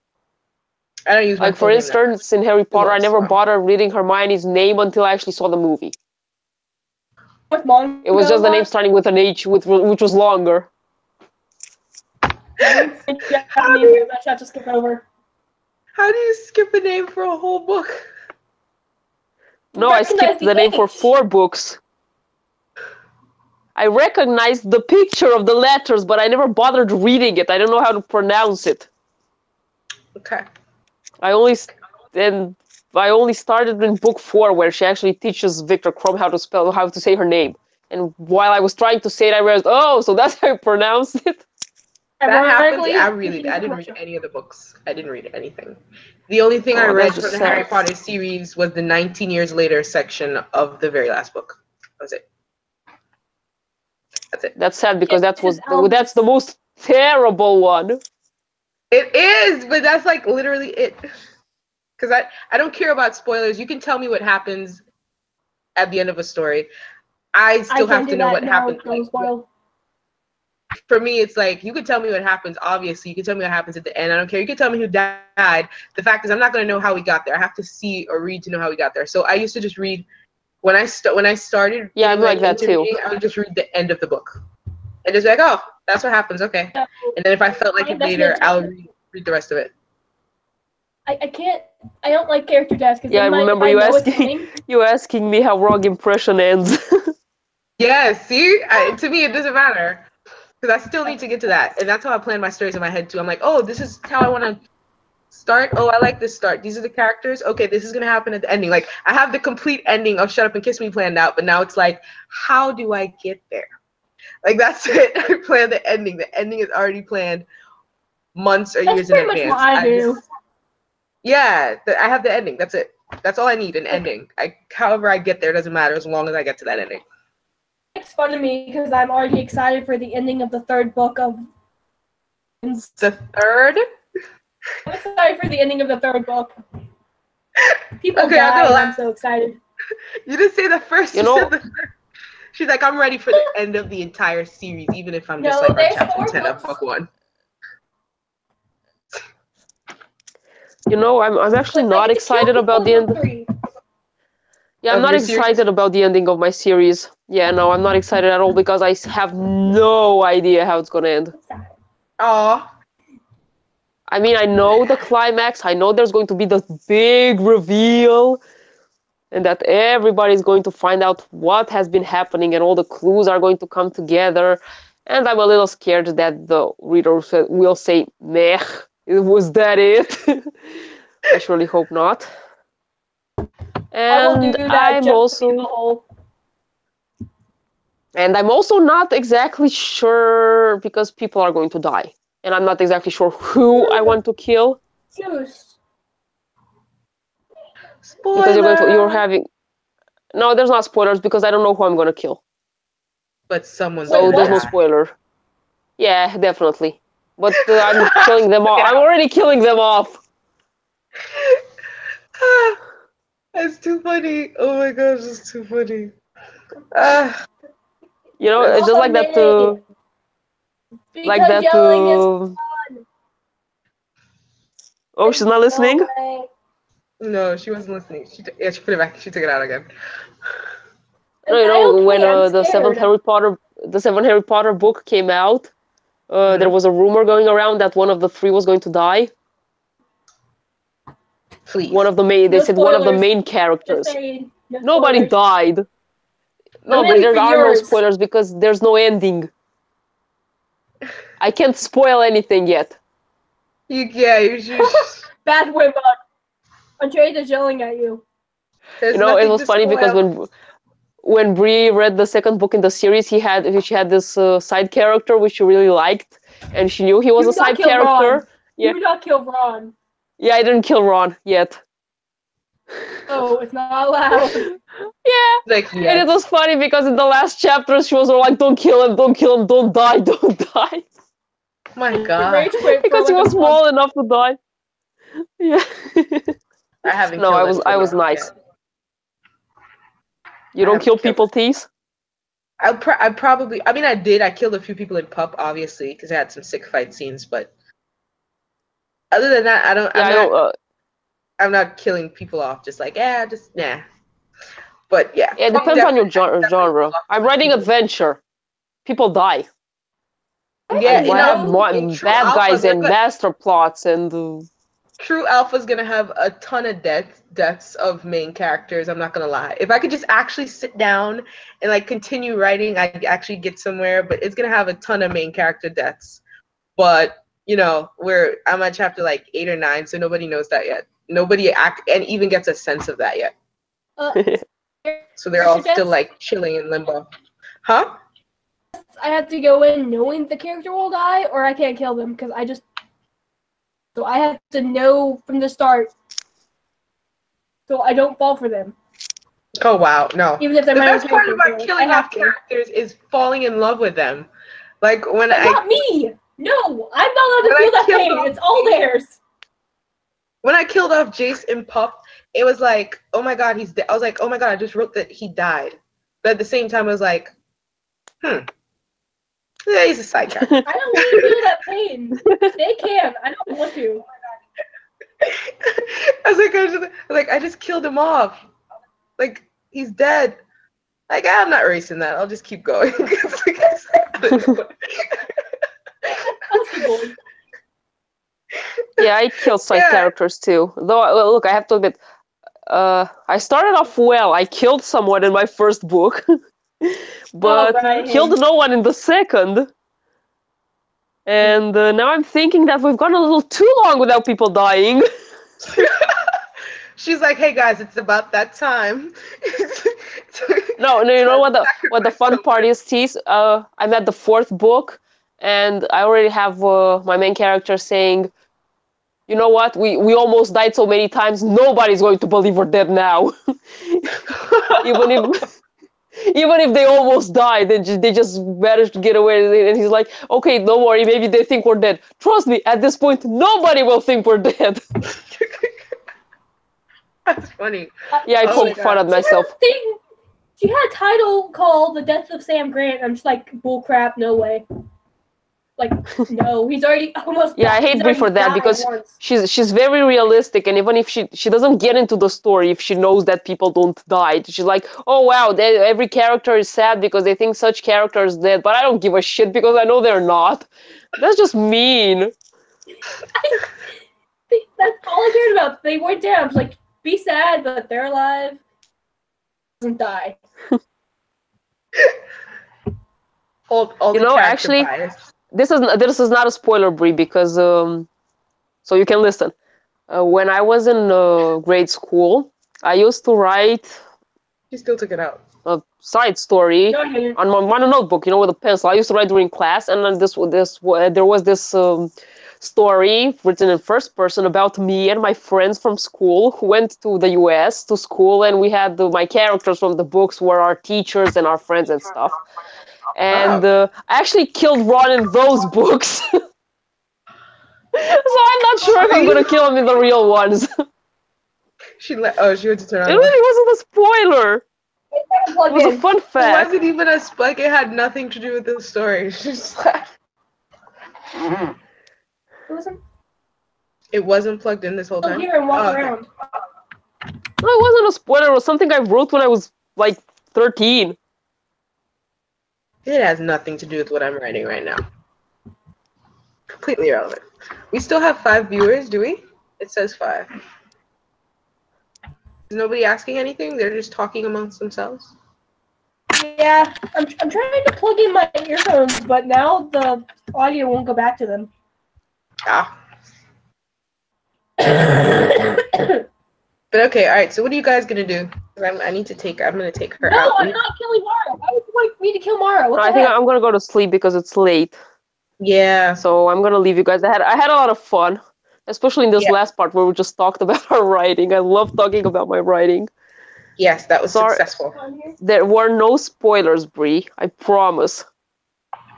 I don't use my Like full for name that much. instance, in Harry Potter, I much, never so. bothered reading Hermione's name until I actually saw the movie. With manga, It was just the name starting with an H, which was longer. Japanese, I should just skip over. How do you skip a name for a whole book? No, I Recognize skipped the the name for H. 4 books. I recognized the picture of the letters, but I never bothered reading it. I don't know how to pronounce it. Okay. I only started in book 4, where she actually teaches Victor Krum how to say her name. And while I was trying to say it, I realized, oh, so that's how you pronounce it. That happens. Ironically, I didn't read any of the books. I didn't read anything. The only thing I Oh, read that's from just the Harry sad. Potter series was the 19 years later section of the very last book. That was it. That's it. That's sad because It's just Albus. that's the most terrible one. It is, but that's like literally it. Because I don't care about spoilers. You can tell me what happens at the end of a story. I still have to know what happens. Don't spoil. For me, it's like, you can tell me what happens, obviously. You can tell me what happens at the end. I don't care. You can tell me who died. The fact is, I'm not going to know how we got there. I have to see or read to know how we got there. So I used to just read, when I started Yeah, I'm like that too. I would just read the end of the book. And just be like, oh, that's what happens, okay. And then if I felt like it That's later, me too. I'll read the rest of it. I don't like character deaths. Yeah, I remember you asking me how Wrong Impression ends. Yeah, see? To me, it doesn't matter. Because I still need to get to that. And that's how I plan my stories in my head, too. I'm like, oh, this is how I want to start. Oh, I like this start. These are the characters. Okay, this is going to happen at the ending. Like, I have the complete ending of Shut Up and Kiss Me planned out, but now it's like, how do I get there? Like, that's it. I plan the ending. The ending is already planned months or years in That's pretty advance. much what I do. I have the ending. That's it. That's all I need, an ending. However I get there doesn't matter as long as I get to that ending. It's fun to me because I'm already excited for the ending of the 3rd book of. The third? I'm excited for the ending of the 3rd book. People Okay, I'm die, gonna and laugh. I'm so excited. You didn't say the first. You You know- said the first. She's like, I'm ready for the end of the entire series, even if I'm just No, like on there's chapter 4 10 of books. book 1. You know, I'm actually But I not get to kill excited about the people in end. book 3. Yeah, I'm Of not your series? excited about the ending of my series. Yeah, no, I'm not excited at all because I have no idea how it's gonna end. What's that? Aw. I mean, I know the climax. I know there's going to be the big reveal, and that everybody's going to find out what has been happening, and all the clues are going to come together. And I'm a little scared that the reader will say, "Meh, was that it?" I surely hope not. I will do And that I'm just to be the also, whole. and I'm also not exactly sure because people are going to die, and I'm not exactly sure who I want to kill Juice. because Spoiler. you're having. No, there's not spoilers because I don't know who I'm gonna kill. But someone's So Wait, there's no what? spoiler. Yeah, definitely. But I'm killing them off. I'm already killing them off. That's too funny. Oh my gosh, that's too funny. Ah, You know, it's just like that. Like Because that. yelling is fun. Oh, she's not listening. No way. no, she wasn't listening. She put it back. She took it out again. No, you I know, don't when care, I'm the scared. seventh Harry Potter book came out, Mhm. there was a rumor going around that one of the 3 was going to die. Please. One of the main. They No said one of the spoilers. main Just characters. saying, no Nobody spoilers. died. No, Maybe there for are no yours. spoilers because there's no ending. I can't spoil anything yet. You should. Bad Wimbledon. Andrea is yelling at you. There's You know, it nothing was to funny because spoil. when Bree read the second book in the series, she had this side character which she really liked, and she knew he was Do a not side kill character. Ron. Yeah. Do not kill Ron. Yeah, I didn't kill Ron yet. Oh, it's not allowed. Yeah, Like, and it yes. was funny because in the last chapter she was all like, "Don't kill him! Don't kill him! Don't die! Don't die!" My He God. rage quit Because for he like was a month. small enough to die. Yeah. I haven't No, killed I was anyone nice. yet. You I don't haven't kill killed people, Tease? I probably. I mean, I did. I killed a few people in Pup, obviously, because I had some sick fight scenes. But other than that, I don't. Yeah, I know. I'm not killing people off. Just like, just nah. But yeah. Yeah, it depends on your genre. I'm writing adventure. People die. Yeah, I have in true bad alpha, guys they're and good. master plots and. True Alpha's gonna have a ton of deaths of main characters. I'm not gonna lie. If I could just actually sit down and like continue writing, I'd actually get somewhere. But it's gonna have a ton of main character deaths. But I'm at chapter like 8 or 9, so nobody knows that yet. Nobody and even gets a sense of that yet. So they're all still like chilling in limbo. Huh? I have to go in knowing the character will die, or I can't kill them because So I have to know from the start, so I don't fall for them. Oh wow, no. Even if they're The my own best part about characters, killing I have off to. characters is falling in love with them. Like when But not me. No, I'm not allowed to When feel I that killed pain. off It's all theirs. when I killed off Jace in Pup, it was like, oh my god, he's dead. I was like, oh my god, I just wrote that he died. But at the same time, I was like, yeah, he's a side character. I don't want to feel that pain. They can. I don't want to. I just killed him off. Like he's dead. Like I'm not erasing that. I'll just keep going. I'll keep going. Yeah, I killed side characters too. Though, look, I have to admit, I started off well. I killed someone in my first book, but killed no one in the second. And now I'm thinking that we've gone a little too long without people dying. She's like, hey guys, it's about that time. No, you know what the fun part is, Tease? I'm at the 4th book, and I already have my main character saying, you know what, we almost died so many times, nobody's going to believe we're dead now. Even if they almost died, they just managed to get away. And he's like, okay, don't worry, maybe they think we're dead. Trust me, at this point, nobody will think we're dead. That's funny. Yeah, I Oh my poke fun God. at myself. She had a title called The Death of Sam Grant. I'm just like, bullcrap, no way. Like, no, he's already almost Yeah, I hate he's Brie for already that died because once. she's very realistic, and even if she doesn't get into the story if she knows that people don't die. She's like, oh wow, every character is sad because they think such character is dead, but I don't give a shit because I know they're not. That's just mean. That's all I cared about. They weren't dead. I was like, be sad, but they're alive. Doesn't die. All You the know, character actually, bias. this is not a spoiler, Brie, because so you can listen. When I was in grade school, I used to write She still took it out. a side story No, I didn't. on my notebook, you know, with a pencil. I used to write during class, and then there was this story written in first person about me and my friends from school who went to the U.S. to school, and we had my characters from the books were our teachers and our friends and stuff. And I actually killed Ron in those books. So I'm not sure if I'm gonna kill him in the real ones. She went to turn on. It really wasn't a spoiler. It Plug was a in. fun It fact. wasn't even a like it had nothing to do with the story. It's just like it wasn't plugged in this whole Go time. here and walk Oh, okay. around. No, it wasn't a spoiler. It was something I wrote when I was like 13. It has nothing to do with what I'm writing right now. Completely irrelevant. We still have 5 viewers, do we? It says 5. Is nobody asking anything? They're just talking amongst themselves? Yeah, I'm trying to plug in my earphones, but now the audio won't go back to them. Ah. But okay, alright, so what are you guys gonna do? 'Cause I'm gonna take her No, out. I'm not killing Mara. Why would you want me to kill Mara? What I the think heck? I'm gonna go to sleep because it's late. Yeah. So I'm gonna leave you guys. I had a lot of fun, especially in this Yeah. last part where we just talked about our writing. I love talking about my writing. Yes, that was Sorry. successful. There were no spoilers, Brie. I promise.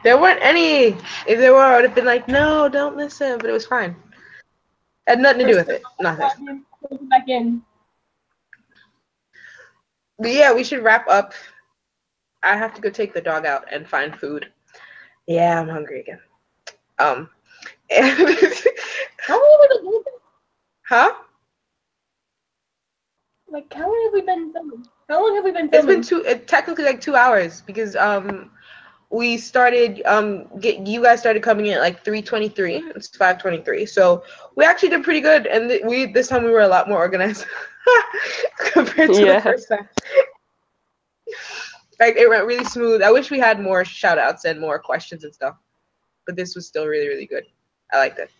There weren't any. If there were, I would have been like, no, don't listen. But it was fine. Had nothing to do with it. Nothing. Back in. But yeah, we should wrap up. I have to go take the dog out and find food. Yeah, I'm hungry again. And How long have we been doing this? huh? Like, how long have we been filming? How long have we been It's filming? been technically like 2 hours because we started you guys started coming in at like 3:23. It's 5:23. So we actually did pretty good, and this time we were a lot more organized compared to the first time. Like it went really smooth. I wish we had more shout outs and more questions and stuff, but this was still really, really good. I liked it.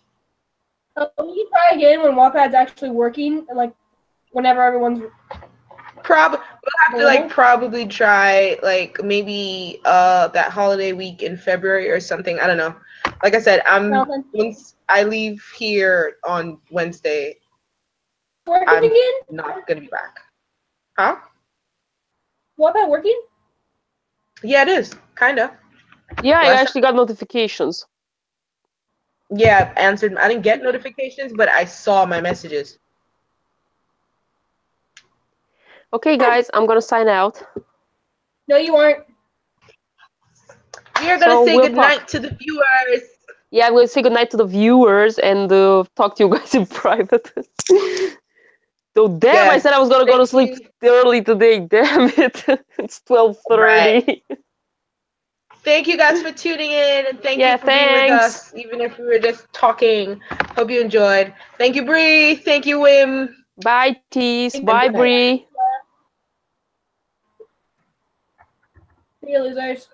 We can try again when Wattpad's actually working, like whenever everyone's. We'll have to like probably try like maybe that holiday week in February or something. I don't know. Like I said, once I leave here on Wednesday, Working I'm again? not gonna be back. Huh? Wattpad working? Yeah, it is. Kinda. Yeah, I Last actually got notifications. Yeah, answered. I didn't get notifications, but I saw my messages. Okay, guys, I'm gonna sign out. No, you aren't. We are gonna So say we'll goodnight to the viewers. Yeah, I'm gonna say goodnight to the viewers and talk to you guys in private. So damn, I Yes, said I was gonna go to thank sleep early today. Damn it, it's 12:30. Right. Thank you guys for tuning in, and thank you for being with us, even if we were just talking. Hope you enjoyed. Thank you, Bree. Thank you, Wim. Bye, Tease. And Bye, good night. Bree. See you, losers.